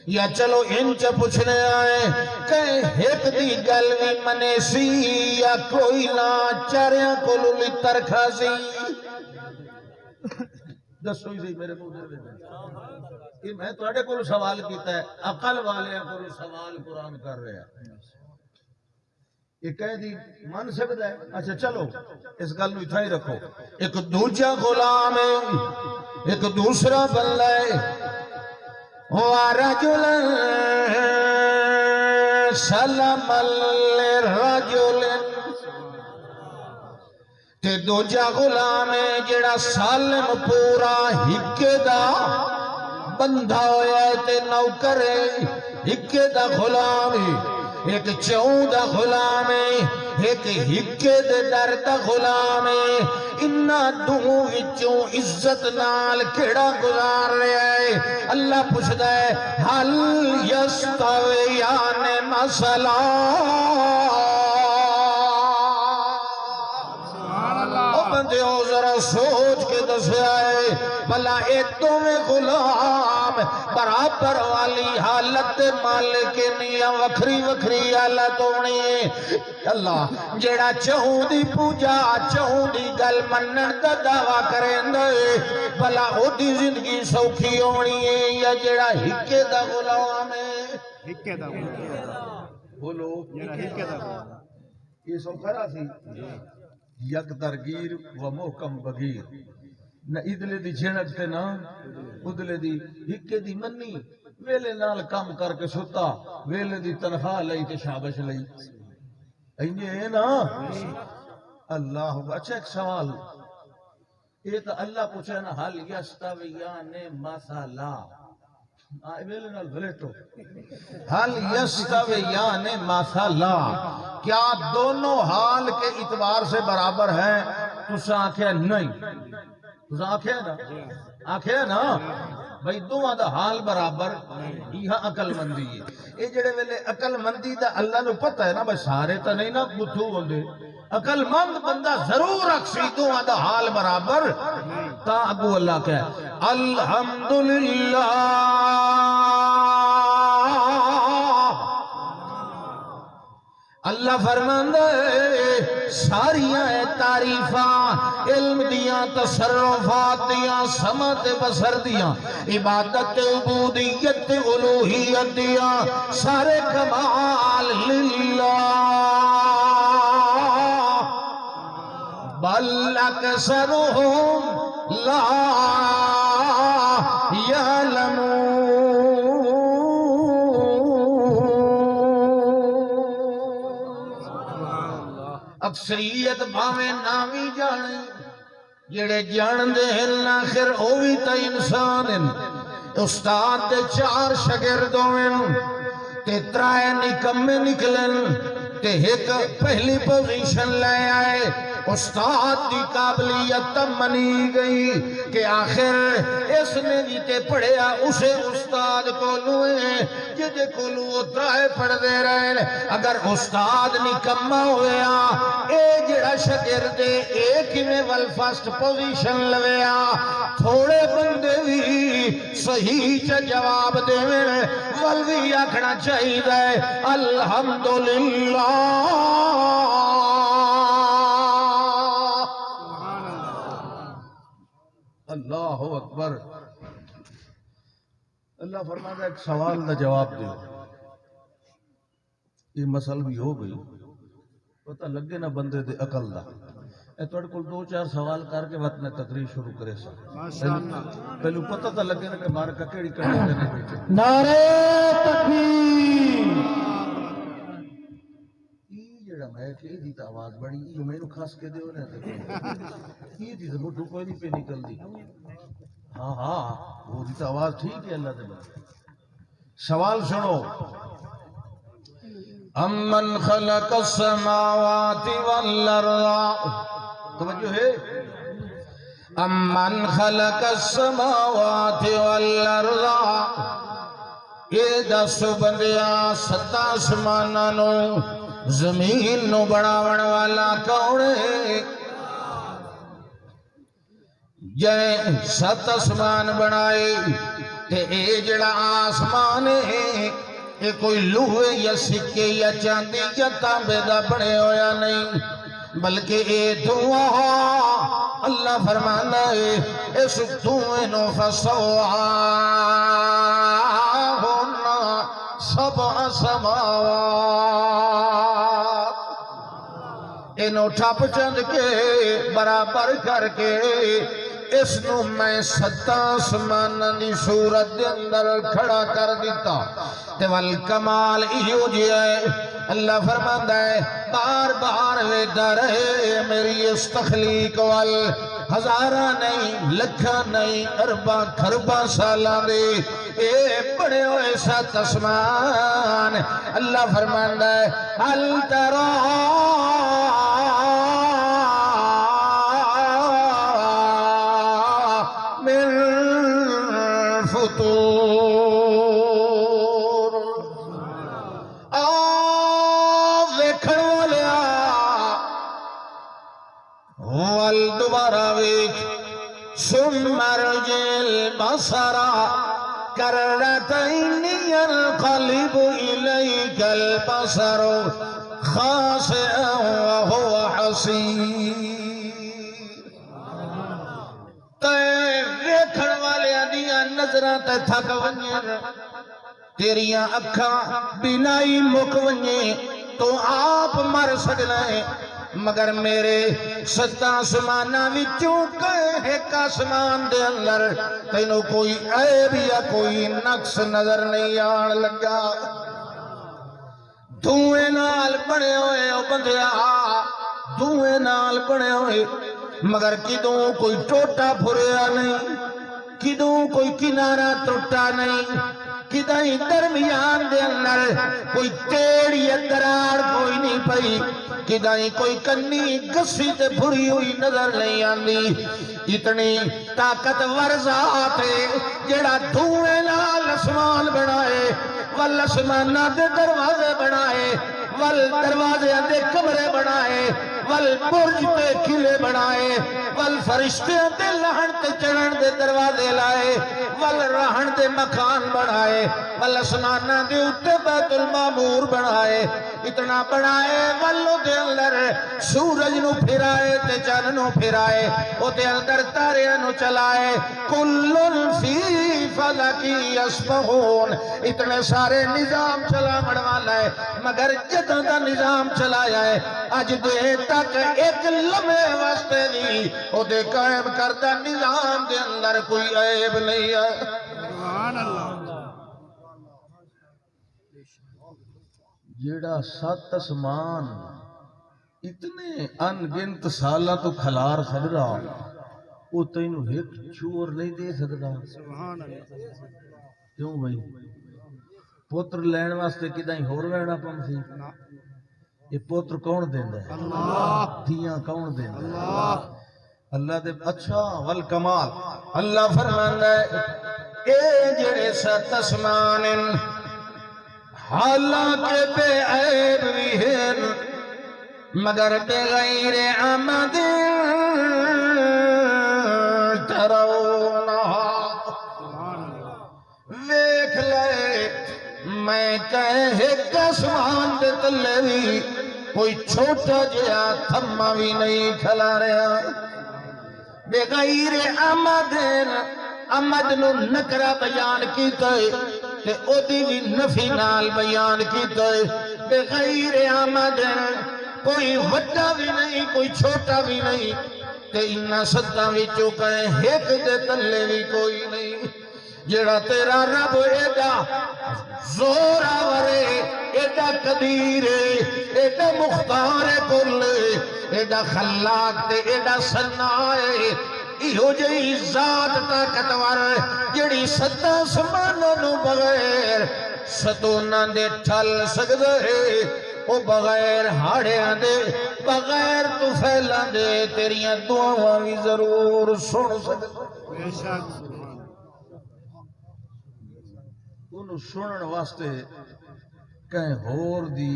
یا چلو انچ پوچھنے آئے کہ ایک دی گل بھی منے سی یا کوئی نہ چاریاں کو لتر کھا سی دسو ہی میرے منہ دے میں تواڈے کول سوال کیتا ہے عقل والے کول سوال قرآن کر رہا ہے یہ کہہ دی من سکتا ہے اچھا چلو اس گل نو اتھا ہی رکھو ایک دوجا غلام ہے ایک دوسرا بندہ ہے وَرَجُلًا سَلَمًا لِرَجُلٍ تے دوجا غلام ہے جڑا سالم پورا ہکے دا بندہ ہویا ہے تے نوکر ہے ہکے دا غلام ہے ایک چون دا غلام ہے ایک ہکے دے در دا غلام ہے انہا دو وچوں عزت نال کیڑا گزار رہا ہے اللہ پوچھتا ہے حل یستویان مثلا بندے ہو ذرا سوچ کے دسیا ہے بھلا اے دوویں غلام برابر والی حالت مالک نہیں وکھری وکھری حالت ہونی ہے اللہ جیڑا چہوں دی پوجا چہوں دی گل منن دا دعویٰ کریں دے بھلا او دی زندگی سوکھی ہونی ہے یا جیڑا ہکے دا غلام ہے ہکے دا بولو ہکے دا یہ سوکھا رہا سی یک درگیر و محکم بغیر نہ ادلے دی جھنک تے نہ ادلے دی ہکے دی منی ویلے نال کام کر کے ستا ویلے دی تنخواہ لئی تے شابش لئی اینے ہے نا اللہ اچھا ایک سوال یہ تو اللہ پوچھے نا حل یستویان مثلا ویلے نال بلیٹو حل یستویان مثلا کیا دونوں حال کے اعتبار سے برابر ہیں تسا آنکھیں نہیں تسا آنکھیں نا بھئی دونوں دا حال برابر یہ عقل مندی ہے یہ جڑے ویلے عقل مندی دا اللہ نو پتہ ہے نا بھئی سارے تا نہیں نا بتھو ہوندے عقل مند بندہ ضرور اکسی دونوں دا حال برابر تا ابو اللہ کہے الحمدللہ اللہ فرماندہ ہے ساریاں تعریفاں علم دیاں تصرفات دیاں سمت بصر دیاں عبادت عبودیت الوہیت دیاں سارے کمال للہ بل اکثرهم لا یعلمون اکثریت بھاویں نامی جانے جڑے جان دے ہن آخر او بھی تا انسان استاد دے چار شاگردوں تے ترائے نکمے نکلن تے ایک پہلی پوزیشن لے آئے استاد دی قابلیت منی گئی کہ آخر اس نے جیتے پڑھیا اسے استاد کو لوئے جدے کو لوہ ترائے پڑھ دے رہے اگر استاد نکمہ ہویا اے جڑا شاگردے ایک ہی میں والفاسٹ پوزیشن لویا تھوڑے بندے بھی صحیح چا جواب دے میں والوی آکھنا چاہی دے الحمدللہ اللہ اکبر اللہ فرماتا ہے ایک سوال دا جواب دے یہ مسئلہ بھی ہو گئی پتہ لگے نا بندے دے عقل دا اے توڑ کل دو چار سوال کر کے وقت میں تقریر شروع کرے سا پہلو پتہ تا لگے نا کہ مارا ککیڑی کرنے کرنے بیٹھے نعرہ تکبیر میں کہ یہ دیتا آواز بڑی یہ میں نے خاص کے دے ہو رہے یہ دیتا مٹھو کوئی نہیں پہ نکل دی ہاں وہ دیتا آواز ٹھیک ہے اللہ تعالیٰ سوال سنو امن خلق السماوات والارض توجہ ہے امن خلق السماوات والارض یہ دس بندیا ست آسماناں نو زمین نو بناون والا کون ہے؟ جے ست آسمان بنائے تے اے جڑا آسمان ہے یہ کوئی لوہے یا سکے یا چاندی یا تانبے دا بنے ہویا نہیں بلکہ اے دعا اللہ فرمانا ہے اس دعوے نو فسواہن سبع سماوات انہوں ٹھپ چند کے برابر کر کے اس نو میں ست آسمان دی صورت دے اندر کھڑا کر دیتا تے والکمال ایو جی ہے اللہ فرماندا ہے بار بار ویدا رہے میری اس تخلیق وال ہزارہ نہیں لکھا نہیں ارباں کھرباں سالاں دے اے بڑے ہوئے ست آسمان اللہ فرماندا ہے ہل ترى ثم ارجع البصر كرتين ينقلب إليك البصر خاسئا وهو حسير ویکھن والیاں دیاں نظراں تے تھک ونجن تیریاں اکھاں بینائی مک ونجے تو آپ مر سکنا ہے مگر میرے ست آسماناں وچوں ایک آسمان دے اندر تینوں کوئی عیب یا کوئی نقص نظر نہیں آن لگا دھوئے نال بنے ہوئے او بندیا دھوئے نال بنے ہوئے مگر کدوں کوئی ٹوٹا پھریا نہیں کدوں کوئی کنارہ ٹوٹا نہیں کدائیں درمیان دے اندر کوئی ٹیڑھ یا دراڑ کوئی نہیں پئی کدائیں کوئی کنی گسی تے بھری ہوئی نظر نہیں آندی اتنی طاقتور ذات ہے جڑا دھوئے نال آسمان بنائے والاسمانہ دے دروازے بنائے والدروازے دے کمرے بنائے والبرج تے قلعے بنائے والفرشتے دے لہن تے چڑھن دے دروازے لائے والرہن دے مکان بنائے والاسمانہ دے اتے بیت المعمور بنائے اتنا بنائے والو دے اندر سورج نو پھرائے تے چاند نو پھرائے او دے اندر تارے نو چلائے کلن فی فلکی یسبحون اتنے سارے نظام چلا مڑوالا ہے مگر جدہ دا نظام چلایا ہے آج دے تک ایک لمحے واسطے نہیں او دے قائم کردہ نظام دے اندر کوئی عیب نہیں ہے سبحان اللہ جیڑا سات اسمان اتنے انگنت سالہ تو کھلار سکدا وہ تینوں ایک چور نہیں دے سکدا سبحان اللہ کیوں بھائی پوتر لین واسطے کدائیں ہور وینا پن سی یہ پوتر کون دیندا ہے اللہ دیاں کون دیندا ہے اللہ دے اچھا والکمال اللہ فرماندا ہے اے جڑے سات اسمان حالانکہ بے عیب بھی ہیں مگر بغیر عمد ترونہا ویکھ لے میں کہے کسمان دے تلے بھی کوئی چھوٹا جیا تھما بھی نہیں کھلا رہا بغیر عمد عمد نو نکرہ بیان کیتا ہے تے او دی بھی نفی نال بیان کیتا ہے بغیر عمد کوئی وڈا بھی نہیں کوئی چھوٹا بھی نہیں تے انہا ستاں وچوں کہیں ایک دے تلے بھی کوئی نہیں جڑا تیرا رب ایڈا زور آورے ایڈا قدیر ایڈا مختار کل ایڈا خلاق تے ایڈا سنائے ایہو جئی ذات طاقتور جڑی ست آسماناں نو بغیر ستوناں دے ٹھل سکدے او بغیر ہاڑیاں دے بغیر طفیلاں دے تیریاں دعاواں بھی ضرور سن سکدا بے شک انہوں سنن واسطے کہیں ہور دی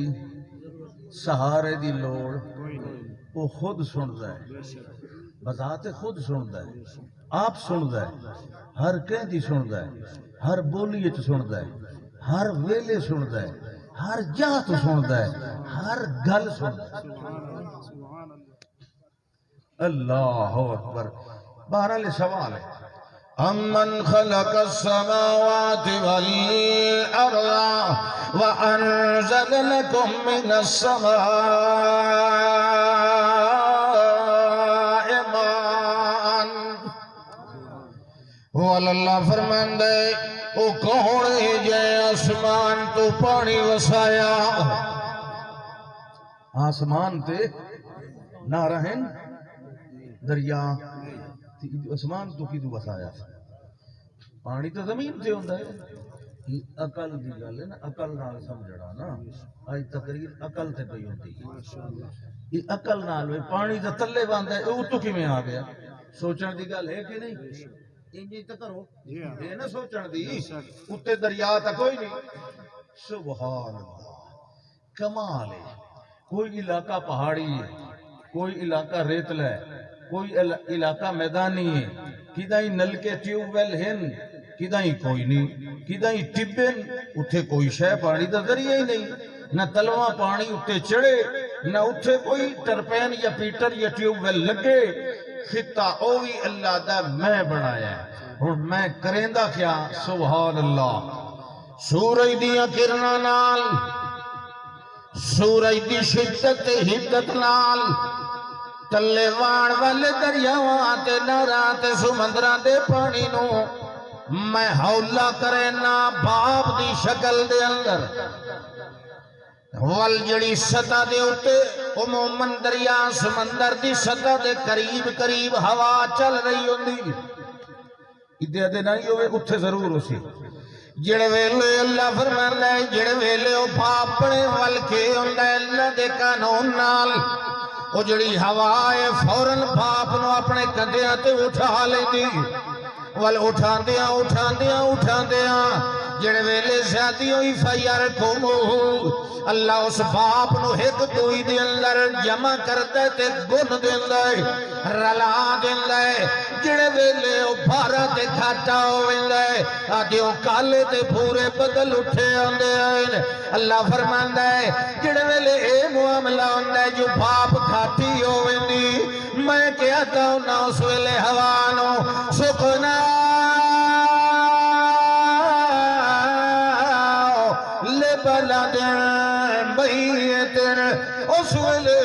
سہارے دی لوڑ وہ خود سندا ہے بذات خود سندا ہے آپ سندا ہے ہر کہیں دی سندا ہے ہر بولی وچ سندا ہے ہر ویلے سندا ہے ہر جگہ تو سندا ہے ہر گل سندا ہے اللہ اکبر بہرحال سوال ہے امن خلق السماوات والارض وانزل لكم من السماء ماء واللہ فرماندہ ہے او کون ہے جے آسمان تو پانی وسایا آسمان تے نہ رہن دریا آسمان تو کی تو وسایا پانی تو زمین تے ہوندا ہے عقل دی گل ہے نا عقل نال سمجھنا نا اج تقریر عقل تے پئی ہوندی ہے یہ عقل نال پانی تے تلے باندا ہے او تو کیویں آ گیا سوچن دی گل ہے کہ نہیں انجی تے کرو اے نہ سوچن دی اوتے دریا تے کوئی نہیں سبحان اللہ کمال ہے کوئی علاقہ پہاڑی ہے کوئی علاقہ ریتلا ہے کوئی علاقہ میدانی ہے کدائی نلکے ٹیوب ویل ہیں کدائی کوئی نہیں کدائی ٹبن اتھے کوئی شے پانی دا ذریعہ ہی نہیں نہ تلواں پانی اتھے چڑھے نہ اتھے کوئی ٹرپین یا پیٹر یا ٹیوب ویل لگے خطہ اوی اللہ دا میں بنایا ہے اور میں کریندہ کیا سبحان اللہ سورج دیا کرنا نال سورج دی شدت حدت نال تلے وان والے دریاواں تے نہراں تے سمندراں دے پانی نو میں ہولا کرینا باب دی شکل دے اندر وال جڑی سطح دے اوتے عموماً دریا سمندر دی سطح دے قریب قریب ہوا چل رہی ہوندی ادھے ادھے نہیں ہوئے اتھے ضرور ہو سی جڑے ویلے اللہ فرماندا ہے جڑے ویلے او پاپڑے ول کے ہوندا ہے اللہ دے قانون نال او جڑی ہوا ہے فوراً باپ نو اپنے کندھیاں تے اٹھا لیندی ول اٹھاندیاں اٹھاندیاں اٹھاندیاں جڑے ویلے زیادی ہوئی فیرکم اللہ اس باپ نو ایک دوئی دے اندر جمع کرتا ہے تے گن دیندا ہے رلا دیندا ہے جڑے ویلے او بھارا تے گھاٹا ہویندا ہے آدیوں کالے تے پورے بدل اٹھے آندے ہیں اللہ فرماندا ہے جڑے ویلے اے معاملہ ہوندا ہے جو باپ گھاٹی ہوویندی میں کہتا ہوں نہ اس ویلے ہوا نو سکنا لے بلا دین میتن اس ویلے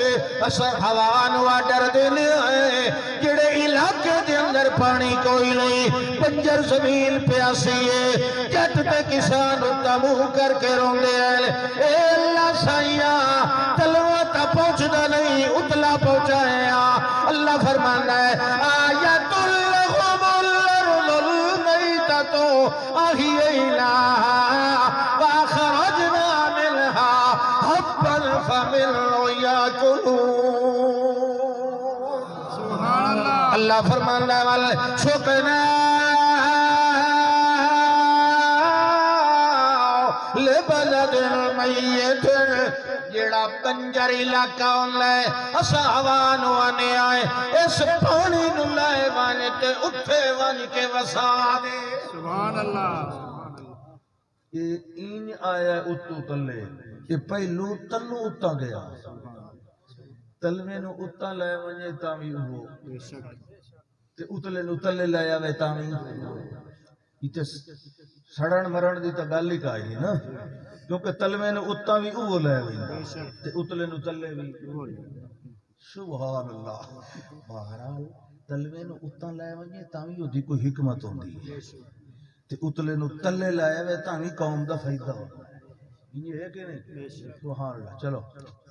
اسا ہوا نو آڈر دینے ہیں جڑے علاقے دے اندر پانی کوئی نہیں بنجر زمین پیاسی ہے جت تے کسان اتا منہ کر کے روندے ہیں اے اللہ سائیاں تلوہ تا پہنچدا نہیں اتلا پہنچایا اللہ فرمانا ہے آیت لہم الارض المیتۃ احییناہا واخرجنا منہا حبا فمنہ یاکلون اللہ فرمانا ہے سکنا لبلد میت جڑا بنجر علاقہ ہوندا ہے اسا ہوا نو آنے آئے اس پانی نو لائے وانے تے اتھے وان کے وسا دے سبحان اللہ یہ این آیا اتو تلے یہ پہلو تلو اتا گیا تلوے نو اتا لائے وانے تاوی ہو بے شک تے اتلے نو تلے لائے آوے تاوی یہ سڑن مرن دی تا گل ہی کائی نا کیونکہ تلوے نو اتا بھی اوہ لے ہوئی تے اتلے نو تلے بھی سبحان اللہ بہرحال تلوے نو اتا لے ہوئی تاوی ہو دی کوئی حکمت ہوں دی تے اتلے نو تلے لائے ہوئے تاوی قوم دا فائدہ ہوتا ہے یہ ہے کہ نہیں سبحان اللہ چلو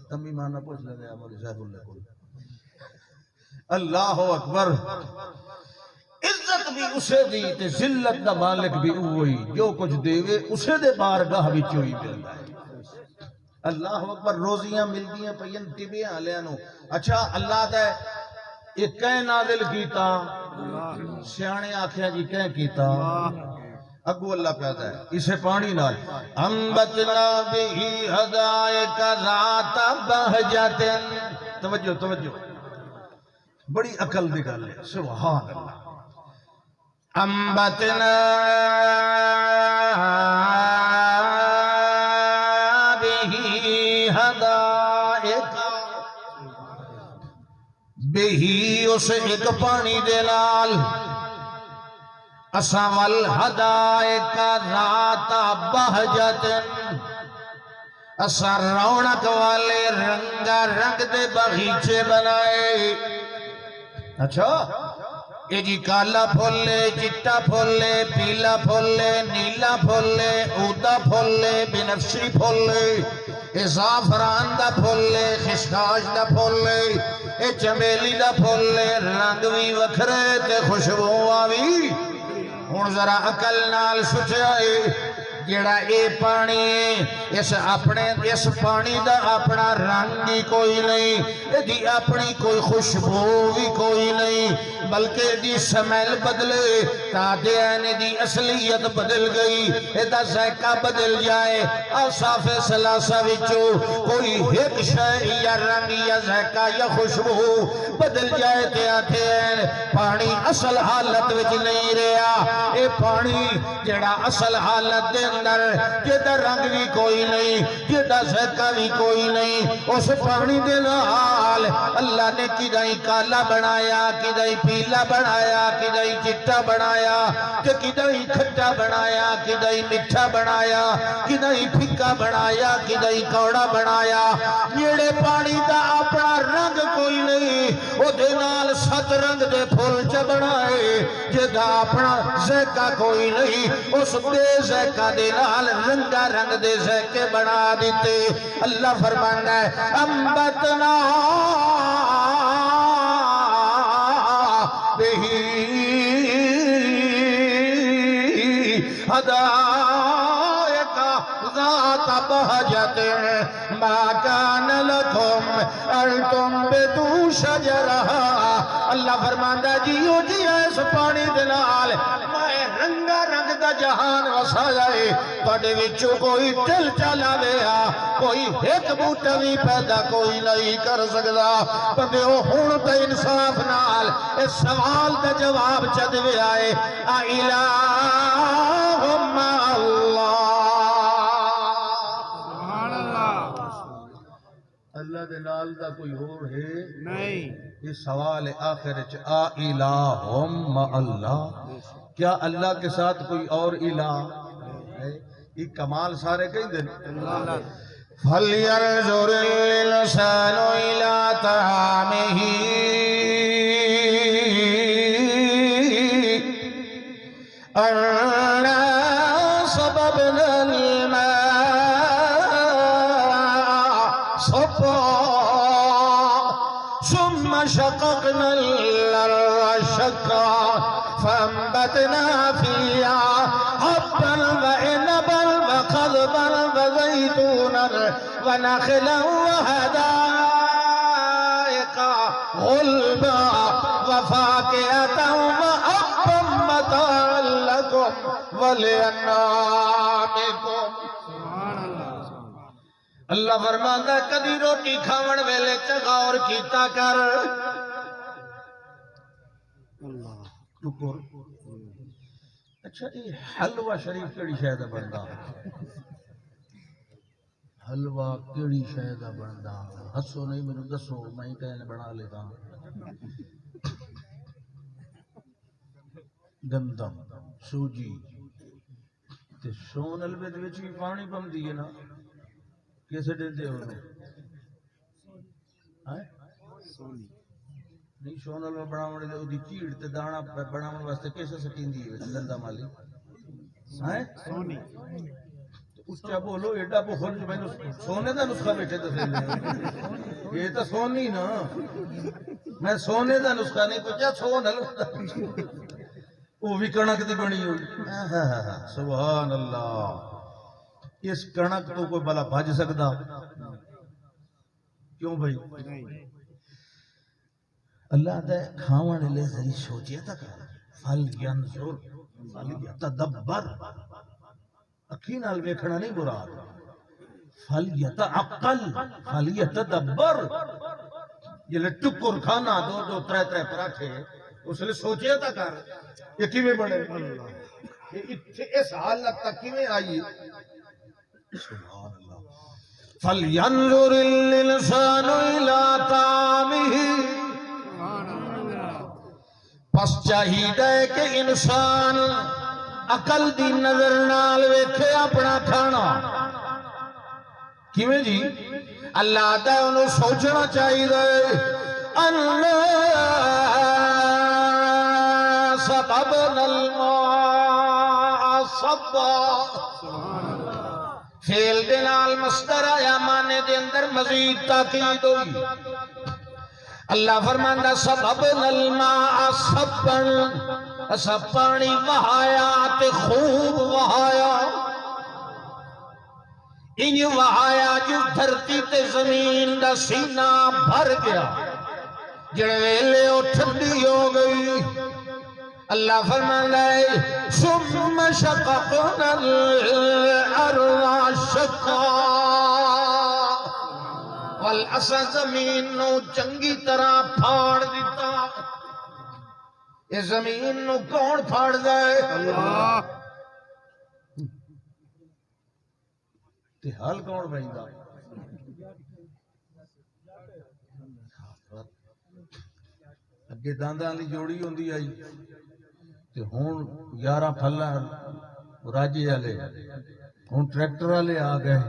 تمی مانا پوچھ لگے ہمارے صاحب اللہ کو اللہ اکبر عزت بھی اسے دی تے ذلت دا مالک بھی ہوئی جو کچھ دے وے اسے دے بارگاہ وچ ہوئی ملدا ہے اللہ اکبر روزیاں ملدی ہیں پئین ٹبیاں والےاں نو اچھا اللہ دا یہ کہیں نازل کیتا سیانے آکھیا جی کہیں کیتا اگو اللہ پیدا ہے اسے پانی نال انبتنا بہی حدائق ذات بہجت توجہ توجہ بڑی عقل دی گل ہے سبحان اللہ انبتنا بہی اس ایک پانی دے نال اساں والحدائق ذات بہجت اساں رونق والے رنگا رنگ دے باغیچے بنائے اچھا یہ جی کالا پھولے چٹا پھولے پیلا پھولے نیلا پھولے اودا پھولے بنفشی پھولے زعفران دا پھولے خشخاش دا پھولے اے چمیلی دا پھولے رنگ بھی وکھرے تے خوشبو آوی ہن ذرا عقل نال سوچائے جیڑا اے پانی اس پانی دا اپنا رنگ بھی کوئی نہیں دی اپنی کوئی خوشبو بھی کوئی نہیں بلکہ دی سمیل بدلے تادیان دی اصلیت بدل گئی دا ذائقہ بدل جائے اوصاف ثلاثہ وچو کوئی ایک شے یا رنگ یا ذائقہ یا خوشبو بدل جائے تے آتے ہیں پانی اصل حالت وچ نہیں رہا اے پانی جیڑا اصل حالت دے اندر جیدہ رنگ بھی کوئی نہیں جیدہ ذائقہ بھی کوئی نہیں اس پانی دے نال اللہ نے کدائی کالا بنایا کدائی پیلا بنایا کدائی چٹا بنایا کدائی کھٹا بنایا کدائی مٹھا بنایا کدائی پھکا بنایا کدائی کوڑا بنایا جیڑے پانی دا اپنا رنگ کوئی نہیں وہ دے نال ست رنگ دے پھول چ بنائے جیدہ اپنا ذائقہ کوئی نہیں اس بے ذائقہ دے نال رنگا رنگ دے ذائقے بنا دیتے اللہ فرمانا ہے انبتنا بہی حدائق ذات بہجت ما کان لکم انتم بدو شجرہا اللہ فرماندہ جیو جی اس پانی دنال میں رنگا رنگ دا جہان وسا جائے توڑے وچو کوئی دل چلا لیا کوئی ایک بوٹا بھی پیدا کوئی نہیں کر سکتا بندے ہون تے انصاف نال اس سوال دا جواب چدوے آئے الہم اللہ اللہ دے نال دا کوئی اور ہے نہیں یہ سوال آخر الہم اللہ کیا اللہ کے ساتھ کوئی اور الہ ہے یہ کمال سارے کہیں دن فَلْيَنْظُرِ الْإِنسَانُ إِلَىٰ طَعَامِهِ أَنَّا صَبَبْنَا الْمَاءَ صَبًّا ثُمَّ شَقَقْنَا الْأَرْضَ شَقًّا فَأَنبَتْنَا فِيهَا حَبًّا وَعِنَبًا وَقَضْبًا وَزَيْتُونًا وَنَخْلًا وَحَدَائِقَ غُلْبًا وَفَاكِهَةً وَأَبًّا مَّتَاعًا لَّكُمْ وَلِأَنْعَامِكُمْ اللہ فرماتا ہے کدی روٹی کھاون ویلے غور کیتا کر اچھا یہ حلوہ شریف کیڑی شاید بندہ حلوہ کیڑی شاید بندہ ہسو نہیں میں دسو میں کہنے بنا لیتا گندم سوجی تے سون البد وچ بھی پانی پم دیے نا کیسے دیتے ہو نہیں سون البد بناونے دے دی چیڑ تے دانا بناون واسطے کیسے سٹیندی ہے گندا مالی ہیں سونی اچھا بولو ایڈا بخل جو میں سونے دا نسخہ بیٹھے تو صحیح یہ تو سونی نا میں سونے دا نسخہ نہیں پوچھا سون البد وہ بھی کنک دی بنی ہوئی سبحان اللہ اس کنک تو کوئی بلا بھج سکتا کیوں بھائی اللہ دے کھاوان لے ذری سوچیا تھا کہ فل ینظر فل یتدبر اکھی نال ویکھنا نہیں مراد فل یتعقل فل یتدبر یہ لے ٹکر کھانا دو دو ترے ترے پراٹھے اس نے سوچیا تھا کر یہ کیویں بنے اس حالت تک کیویں آئی سبحان اللہ فَلْيَنْظُرِ الْإِنسَانُ إِلَىٰ طَعَامِهِ پس چاہیے کہ انسان عقل دی نظر نال ویکھے اپنا کھانا کیویں جی اللہ دا انہوں سوچنا چاہیے اَنَّا سَبَبْنَا الْمَاءَ صَبًّا فیل دنال مصدر آیا مانے دے اندر مزید تاکید ہوئی اللہ فرماندہ سببنا الماء سبن اسا پانی وہایا تے خوب وہایا انہی وہایا جس دھرتی تے زمین دا سینہ بھر گیا جڑویلے او ٹھنڈی ہو گئی اللہ فرماتا ہے ثم شققنا الارض شقا والاسا زمین نو چنگی طرح پھاڑ دیتا یہ زمین نو کون پھاڑ دائے اللہ تے حال کون بہندا اگے دانداں لی جوڑی ہوندی آئی تے ہون 11 پھلا راجے والے ہون ٹریکٹر والے آ گئے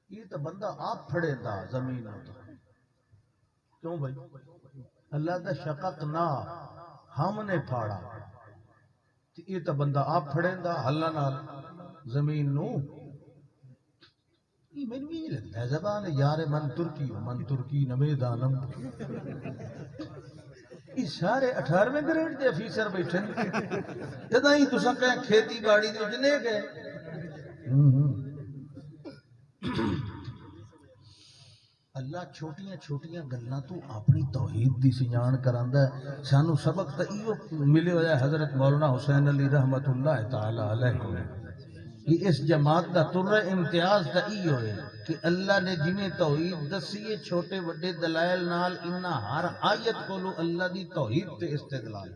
یہ تو بندہ آپ پھڑے دا زمین ہوتا کیوں بھائی اللہ دا شقق نہ ہم نے پھاڑا یہ تو بندہ آپ پھڑے دا ہلا نال زمین نو یہ میں بھی لگتا ہے زبان یار من ترکی نمے دانم یہ سارے 18ویں گریڈ دے افیسر بیٹھے جدہ ہی تسا کہیں کھیتی باڑی دے جنے گئے اللہ چھوٹیاں چھوٹیاں گلنا تو اپنی توحید دی سنجان کراندہ ہے سانو سبق تا ایو ملے ہویا حضرت مولانا حسین علی رحمت اللہ تعالی علیہ یہ اس جماعت دا تر امتیاز تا ایو ہے کہ اللہ نے جنہیں توحید دسیے چھوٹے وڈے دلائل نال انہا ہر آیت کو لو اللہ دی توحید تے استدلال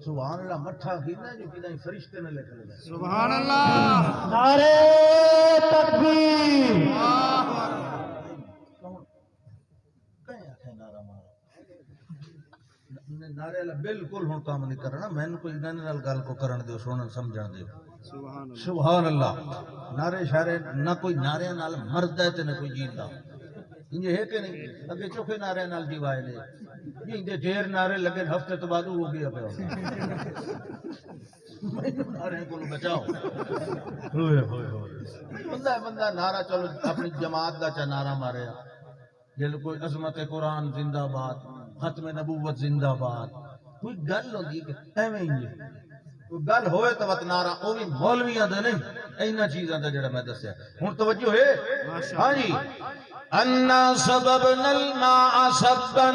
سبحان اللہ مٹھا گھینا جو کدھائی فرشتے نے لکھ لگا سبحان اللہ نعرے تکبیر نعرے اللہ بالکل ہون کام نہیں کرنا میں نے کوئی انہوں نے گل کو کرن دیو سونن سمجھن دیو سبحان اللہ نعرے شارے نہ کوئی نعرے نال مرد ہے تے نہ کوئی جیندہ یہ ہے کہ نہیں اگے چوکھے نعرے نال جیوائے لے یہ دے ڈھیر نعرے لگے ہفتے تو بعد ہو گیا پہ میں نعرے کو بچاؤ بندہ نعرہ چلو اپنی جماعت دا چا نعرہ مارے جل کوئی عظمت قرآن زندہ باد ختم نبوت زندہ باد کوئی گل ہوگی کہ ایویں ہی کوئی گل ہوئے تو وقت نعرہ وہ بھی مولویاں دے نہیں اینا چیزاں دا جڑا میں دسیا ہن توجہ ہے ہاں جی انا سببنا الماء سبا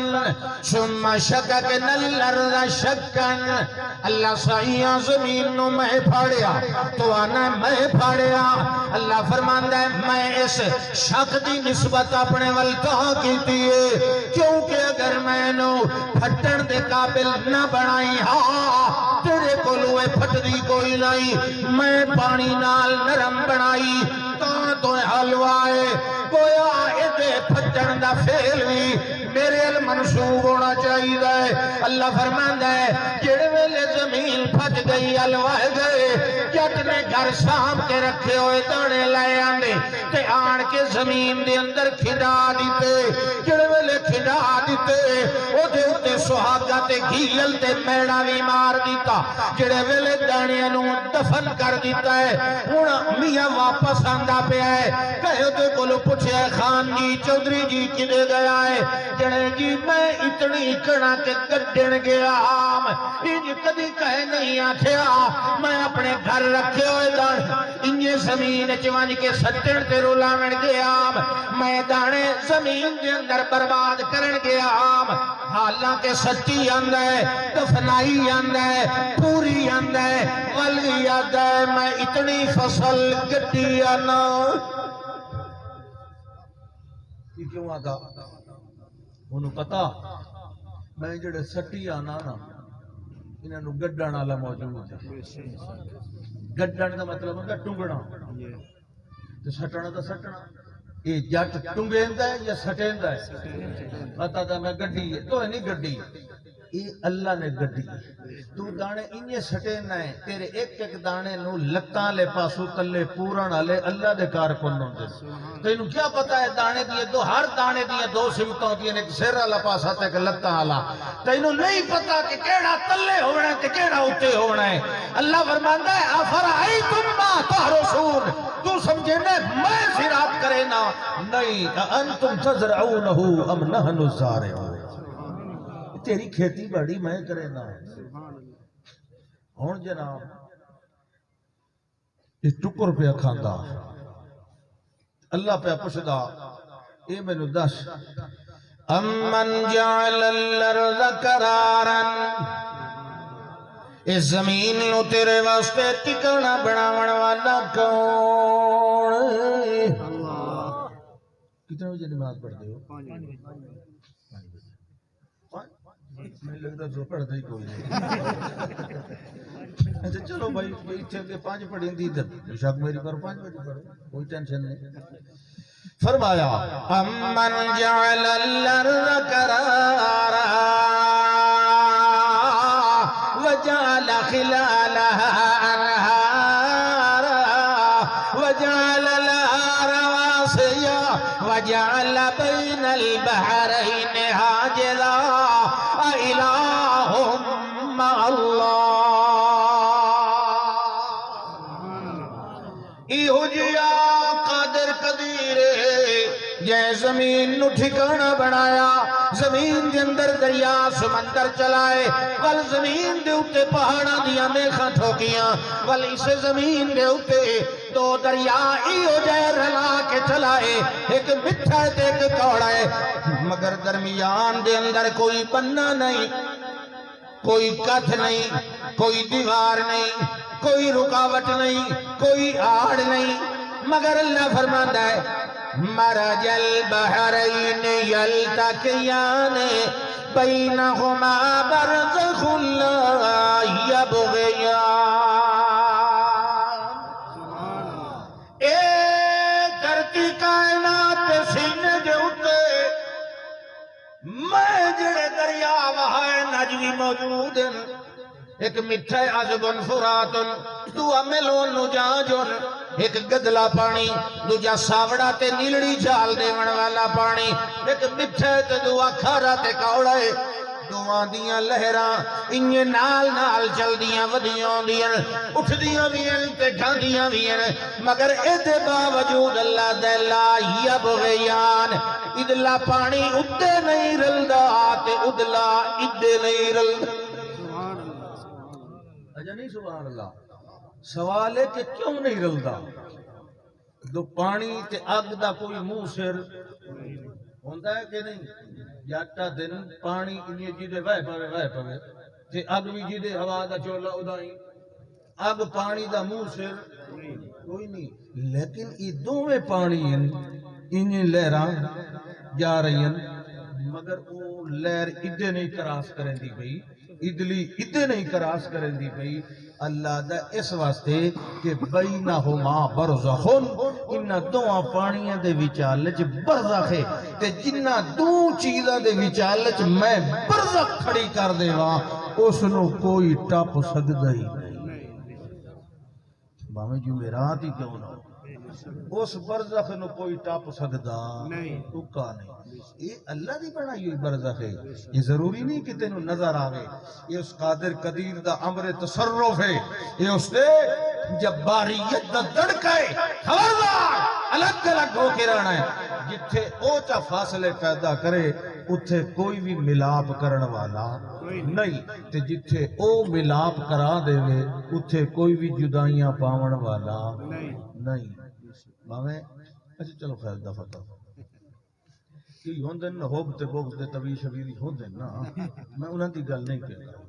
ثم شققنا الارض شقا اللہ سائیاں زمین نو میں پھاڑیا تو آنا میں پھاڑیا اللہ فرماندا ہے میں اس شق دی نسبت اپنے ول کہاں کیتی ہے کیونکہ اگر میں نو پھٹن دے قابل نہ بنائی ہاں تیرے کولو اے پھٹدی کوئی نہیں میں پانی نال نرم بنائی تو حلوائے گویا اے پھٹن دا فیل بھی میرے منسوب ہونا چاہیے اللہ فرماندا ہے جڑے ویلے زمین پھٹ گئی الوائے گئے جٹ نے گھر شام کے رکھے ہوئے دانے لائے آنے تے آن کے زمین دے اندر کھڈا دیتے جڑے ویلے کھڈا دیتے او دے اتے سہاگا تے گھیل تے میڑا بھی مار دیتا جڑے ویلے دانیاں نو دفن کر دیتا ہے ہن میاں واپس آندا پیا ہے کہے تے کولو پوچھیا خان جی چودھری جی کدے گیا ہے جڑے جی میں اتنی کڑا کے گڈن گیا انج کدی کہے نہیں آکھیا میں اپنے گھر رکھے ہوئے دان انجے زمین چوانج کے سٹن تے رولاون گیا میں دانے زمین دے اندر برباد کرن گیا حالانکہ سچی آندا ہے دفنائی آندا ہے پوری آندا ہے ولگی آندا ہے میں اتنی فصل گڈی آنا یہ کیوں آگا انہوں پتا میں جڑے سٹی آنا نا انہوں نے گڈن والا موجود ہے گڈن کا مطلب ہوتا ٹنگنا تو سٹنا تو سٹنا یہ جٹ ٹنگیندا ہے یا سٹیندا ہے پتا تھا میں گڈی ہے تو نہیں گڈی یہ اللہ نے گڈی تو دانے انہیں سٹینا ہے تیرے ایک ایک دانے نو لتاں لے پاسو تلے پورن والے اللہ دے کار کون ہوندے تو انہوں کیا پتا ہے دانے دیے دو ہر دانے دیے دو سمتوں ہوتی ہیں ایک سر والا پاسا تے ایک لتاں والا تو انہوں نہیں پتا کہ کیڑا تلے ہونا ہے تے کیڑا اوتے ہونا ہے اللہ فرماندا ہے افرائیتم ما تحرثون تو سمجھے نے میں زراعت کرے نا نہیں انتم تزرعونہ ام نحن الزارعون تیری کھیتی باڑی میں کرے نا ہون جناب یہ ٹکر پہ کھاندا اللہ پہ پوچھدا اے مینوں دس امن جعل الارض قرارا اس زمین نو تیرے واسطے ٹکانا بناون والا کون کتنے بجے نماز پڑھتے ہو میں لگتا تو پڑھتا ہی کوئی نہیں اچھا چلو بھائی اتھے کے 5 پڑھیں دی در شاک میری پر 5 بجے پڑھو کوئی ٹینشن نہیں فرمایا امن جعل الارض قرارا وجعل خلالها انہارا وجعل لها رواسیا وجعل بین البحرین حاجزا الہم اللہ ایہو جیا قادر قدیر جے زمین نو ٹھکانا بنایا زمین دے اندر دریا سمندر چلائے ول زمین دے اتے پہاڑاں دیا میخاں ٹھوکیاں ول اس زمین دے اتے دو دریا ایہو جے رلا کے چلائے ایک مٹھا تے ایک کوڑا ہے مگر درمیان دے اندر کوئی بننا نہیں کوئی کتھ نہیں کوئی دیوار نہیں کوئی رکاوٹ نہیں کوئی آڑ نہیں مگر اللہ فرماندا ہے مرج البحرین یلتقیان بینہما برزخ لا یبغیان اے دھرتی کائنات سینے دے اتے میں جڑے دریا وہائے نجوی موجود ہیں ایک مٹھے عذبن فراتن دو ملون نجاجن ایک گدلا پانی دوجا ساوڑا تے نیلڑی جال دیون والا پانی ایک مٹھے تے دو کھارا تے کوڑے دوان دیاں لہراں انہیں نال نال چل دیاں ودیاں دیاں اٹھ دیاں دیاں تے گھاندیاں دیاں مگر ایدے باوجود اللہ دے لا یبغیان ادلا پانی ادے نہیں رلدا تے ادلا ادے نہیں رلدا اجا نہیں سبحان اللہ سوال ہے کہ کیوں نہیں رلدا دو پانی تے اگ دا کوئی منہ سر ہوندا ہے کہ نہیں جاٹا دن پانی انہیں جیدے وائے پوے تے اگ بھی جیدے ہوا دا چولا ادائی اگ پانی دا منہ سر کوئی نہیں لیکن یہ دوویں پانی انہیں لہراں جا رہی ہیں مگر وہ لہر ادھے نہیں کراس کریں دی گئی ادلی ادھے نہیں کراس کریں دی گئی اللہ دا اس واسطے کہ بینہما برزخن انہا دوہاں پانیاں دے وچالج برزخ ہے تے جنہا دو چیزہ دے وچالج میں برزخ کھڑی کر دے وہاں اس نو کوئی ٹاپ سکتا ہی نہیں باویں جمعرات ہی کیوں نہ ہو اس برزخ نو کوئی ٹپ سکدا نہیں اکا نہیں یہ اللہ دی بنائی ہوئی برزخ ہے یہ ضروری نہیں کہ تینوں نظر آوے یہ اس قادر قدیر دا امر تصرف ہے یہ اس نے جباریت دا دڑکا ہے خبردار الگ الگ ہو کے رہنا ہے جتھے اوچا فاصلے پیدا کرے اتھے کوئی بھی ملاپ کرن والا نہیں تے جتھے او ملاپ کرا دے وے اتھے کوئی بھی جدائیاں پاون والا نہیں باویں اچھا چلو خیر دفعہ کی ہوندن نا ہوب تے بغض تے طوی شبیری ہوندن نا میں انہاں دی گل نہیں کہتا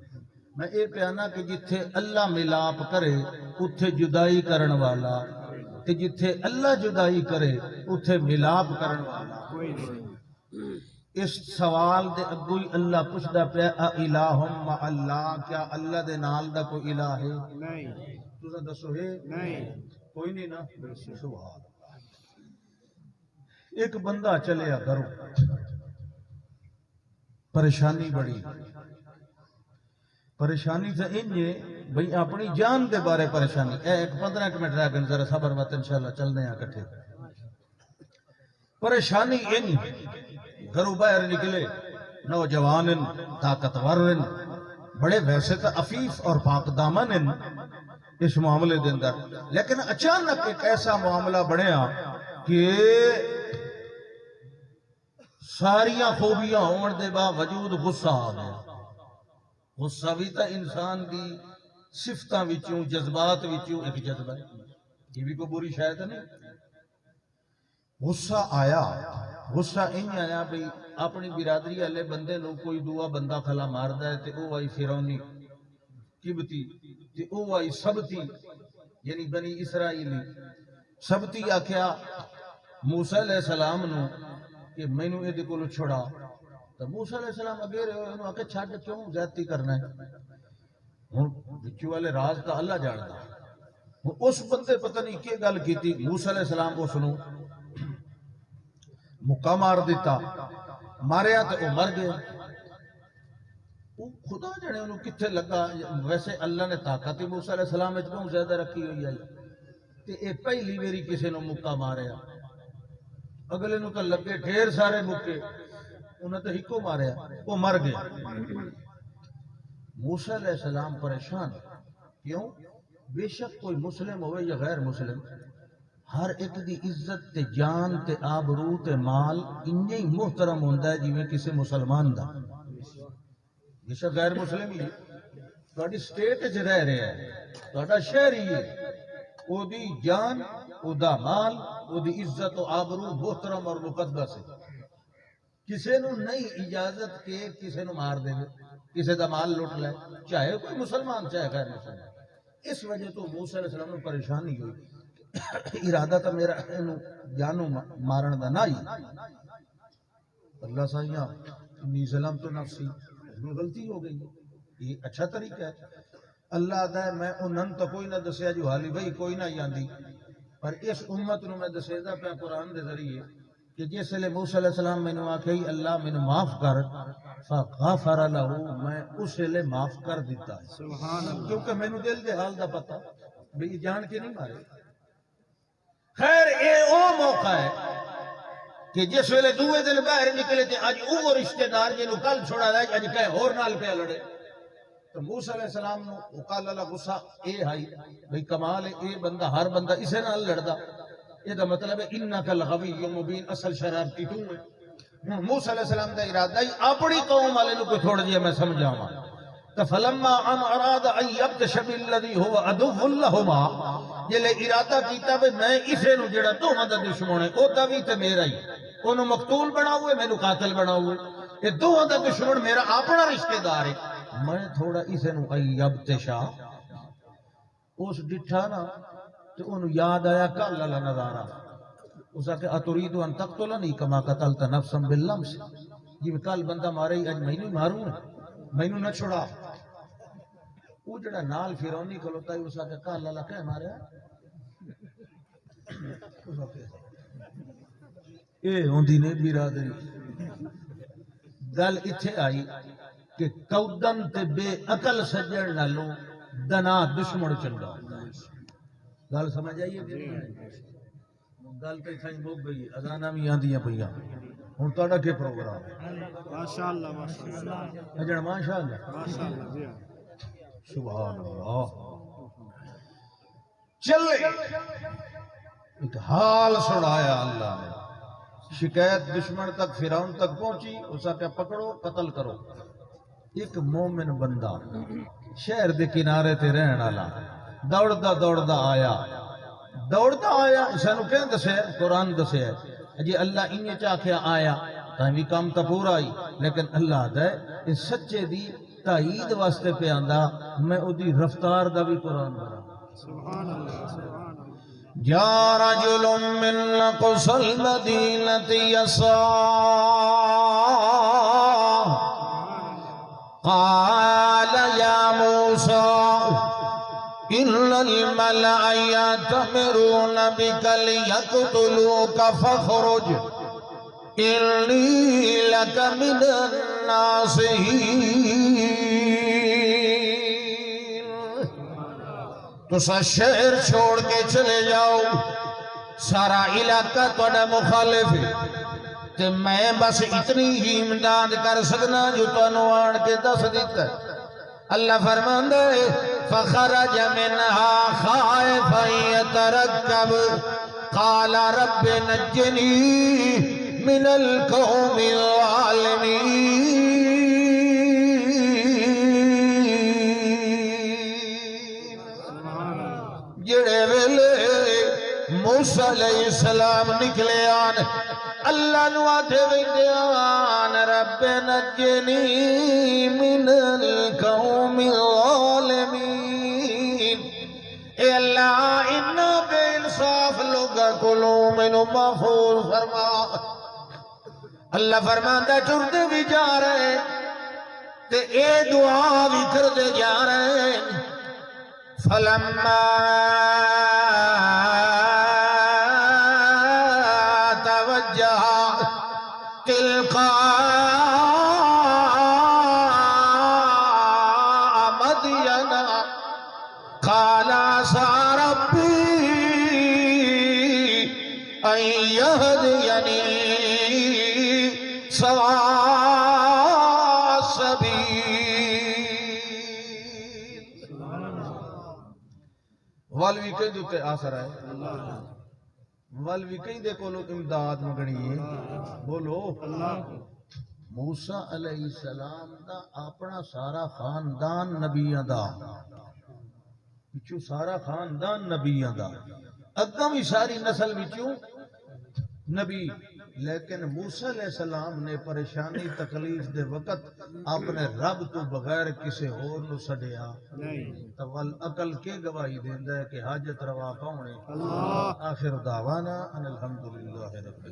میں اے پیانا کہ جتھے اللہ ملاپ کرے اتھے جدائی کرن والا تے جتھے اللہ جدائی کرے اتھے ملاپ کرن والا اس سوال دے اگوئی اللہ پوچھدا پیا الہم مع اللہ کیا اللہ دے نال دا کوئی الہ ہے نہیں تساں دسو ہے نہیں کوئی نہیں نا سبحان ایک بندہ چلیا کرو پریشانی بڑی پریشانی سے انجے بھئی اپنی جان دے بارے پریشانی اے ایک 15 منٹ رہ گئے ذرا صبر مت انشاءاللہ چلنے ہیں اکٹھے پریشانی ان گھروں باہر نکلے نوجوان طاقتور بڑے ویسے تو عفیف اور پاک دامن اس معاملے دے اندر لیکن اچانک ایک ایسا معاملہ بنیا کہ ساریاں خوبیاں ہون دے باوجود غصہ آ گیا غصہ بھی تا انسان دی صفتاں وچوں جذبات وچوں ایک جذبہ ہے یہ بھی کوئی بری شاید نہیں غصہ آیا غصہ ان آیا بھی اپنی برادری والے بندے نو کوئی دعا بندہ کھلا ماردا ہے تے او آئی فرعونی قبطی تے او آئی سبتی یعنی بنی اسرائیلی سبتی آکھیا موسیٰ علیہ السلام نو کہ میں نو ایدے کولو چھڑا تو موسیٰ علیہ السلام اگے رہے ہوئے انہوں آکے چھاڑ کیوں زیادتی کرنا ہے بچو والے راز کا اللہ جانتا اس بندے پتہ نہیں کیا گل کی تھی موسیٰ علیہ السلام اس نو مکہ مار دیتا ماریا تو وہ مر گیا خدا جانے انہوں کتھے لگا ویسے اللہ نے طاقت موسیٰ علیہ السلام اتنوں زیادہ رکھی ہوئی آئی تے اے پہلی میری کسی نو مکہ ماریا اگلے نو تو لگے ڈھیر سارے مکے انہوں تو ہکو ماریا وہ مر گیا موسیٰ علیہ السلام پریشان کیوں بے شک کوئی مسلم ہوئے یا غیر مسلم ہر ایک دی عزت تے جان تے آبرو تے مال انہی محترم ہوندہ ہے جیویں کسی مسلمان دا بے شک غیر مسلم ہی توڑی سٹیٹ اچھ رہ رہے ہیں توڑا شہری ہے او دی جان او دا مال او دی عزت و آبرو محترم اور مقدس ہے کسے نو نہیں اجازت کے کسے نو مار دے کسے دا مال لوٹ لے چاہے کوئی مسلمان چاہے غیر مسلمان اس وجہ تو موسیٰ علیہ السلام نے پریشانی ہوئی ارادہ تو میرا جانو مارن دا نہ ہی اللہ سائیاں انی ظلم تو نفسی اس میں غلطی ہو گئی یہ اچھا طریقہ ہے اللہ دا ہے میں انہن تو کوئی نہ دسیا جو حالی بھئی کوئی نہ یاندی پر اس امت نو میں دسے دا پہ قرآن دے ذریعے کہ جس لئے موسیٰ علیہ السلام میں نے آکھئی اللہ میں نے معاف کر فغفر لہو میں اس لئے معاف کر دیتا ہے کیونکہ میں نے دل دے حال دا پتا بھی جان کے نہیں مارے خیر اے او موقع ہے کہ جس ویلے دوے دل باہر نکلے تھے آج او رشتہ دار جنہوں کل چھوڑا دائے آج کہے اور نال پہ لڑے تو موسیٰ علیہ السلام نو وقال اللہ غصہ اے ہائی بھئی کمال اے بندہ ہر بندہ اسے نال لڑدا یہ دا مطلب ہے انکا لغوی مبین اصل شرارتی تو ہے موسیٰ علیہ السلام دا ارادہ ہی اپنی قوم والے نو کو چھوڑ دیا میں سمجھاؤں فلما ان اراد ان یبتش بالذی هو عدو لهما یہ لے ارادہ کیتا بے میں اسے نو جڑا دوہاں دا دشمن ہے او دا بھی تے میرا ہی اونوں مقتول بنا ہوئے مینوں قاتل بنا ہوئے یہ دوہاں دا دشمن میرا اپنا رشتہ دار ہے میں تھوڑا اسے نو ان یبتشا اس ڈٹھا نا تو انہوں یاد آیا کل اللہ نظارہ اسا کہ اترید ان تقتلنی کما قتلت نفسا باللمس یہ کل بندہ مارے ہی اج میں نہیں ماروں میں نہ چھوڑا وہ جڑا نال فرعونی کھلوتا ہے اسا کہ کل اللہ کہہ ماریا اے ہوندی نے برادری گل ایتھے آئی کہ کودن تے بے عقل سجن نالوں دنا دشمن چنگا گل سمجھ آئیے کہ گل تو اتنا ہی مک گئی اذاناں بھی آندیاں پئیاں ہن تہاڈا کی پروگرام ہے ماشاءاللہ ماشاءاللہ اجڑ ماشاءاللہ ماشاءاللہ جی سبحان اللہ چلے ایک حال سنایا اللہ نے شکایت دشمن تک فرعون تک پہنچی اسا کہ پکڑو قتل کرو ایک مومن بندہ شہر دے کنارے تے رہن والا دوڑدا آیا سانو کہ دسیا قرآن دسیا جی اللہ انہیں چاکھیا آیا تاں بھی کام تا پورا آئی لیکن اللہ دے اس سچے دی تائید واسطے پہ آندا میں او دی رفتار دا بھی قرآن بنا سبحان اللہ سبحان اللہ جا رجل من قص المدینة یسا قال یا موسیٰ ان الملأ یأتمرون بک لیقتلوک فاخرج انی لک من الناصحین تو سا شہر چھوڑ کے چلے جاؤ سارا علاقہ توڑا مخالف ہے تے میں بس اتنی ہی امداد کر سکنا جو تو انوان کے دس دیتا ہے اللہ فرماندے فخرج منها خائفا يترقب قال رب نجني من القوم الظالمين جڑے ویلے موسیٰ علیہ السلام نکلے آن اللہ نو آتے ویدیان رب نجنی من القوم الظالمین اے اللہ انہا بے انصاف لوگا کلو منو محفوظ فرما اللہ فرماندہ چردے بھی جا رہے تے اے دعا بھی کردے جا رہے فلما تلقاء مدین قال عسى ربي ان يهديني سواء السبيل والوی کہیں دوتے آسر ہے والوی کہیں دے کولو امداد مگنی ہے بولو موسیٰ علیہ السلام دا اپنا سارا خاندان نبیاں دا پچھو سارا خاندان نبیاں دا اگم ہی ساری نسل بچوں نبی لیکن موسیٰ علیہ السلام نے پریشانی تکلیف دے وقت اپنے رب تو بغیر کسے اور نو سڑیا تو والعقل کے گواہی دیندہ ہے کہ حاجت روا پاؤنے آخر دعوانا ان الحمدللہ رب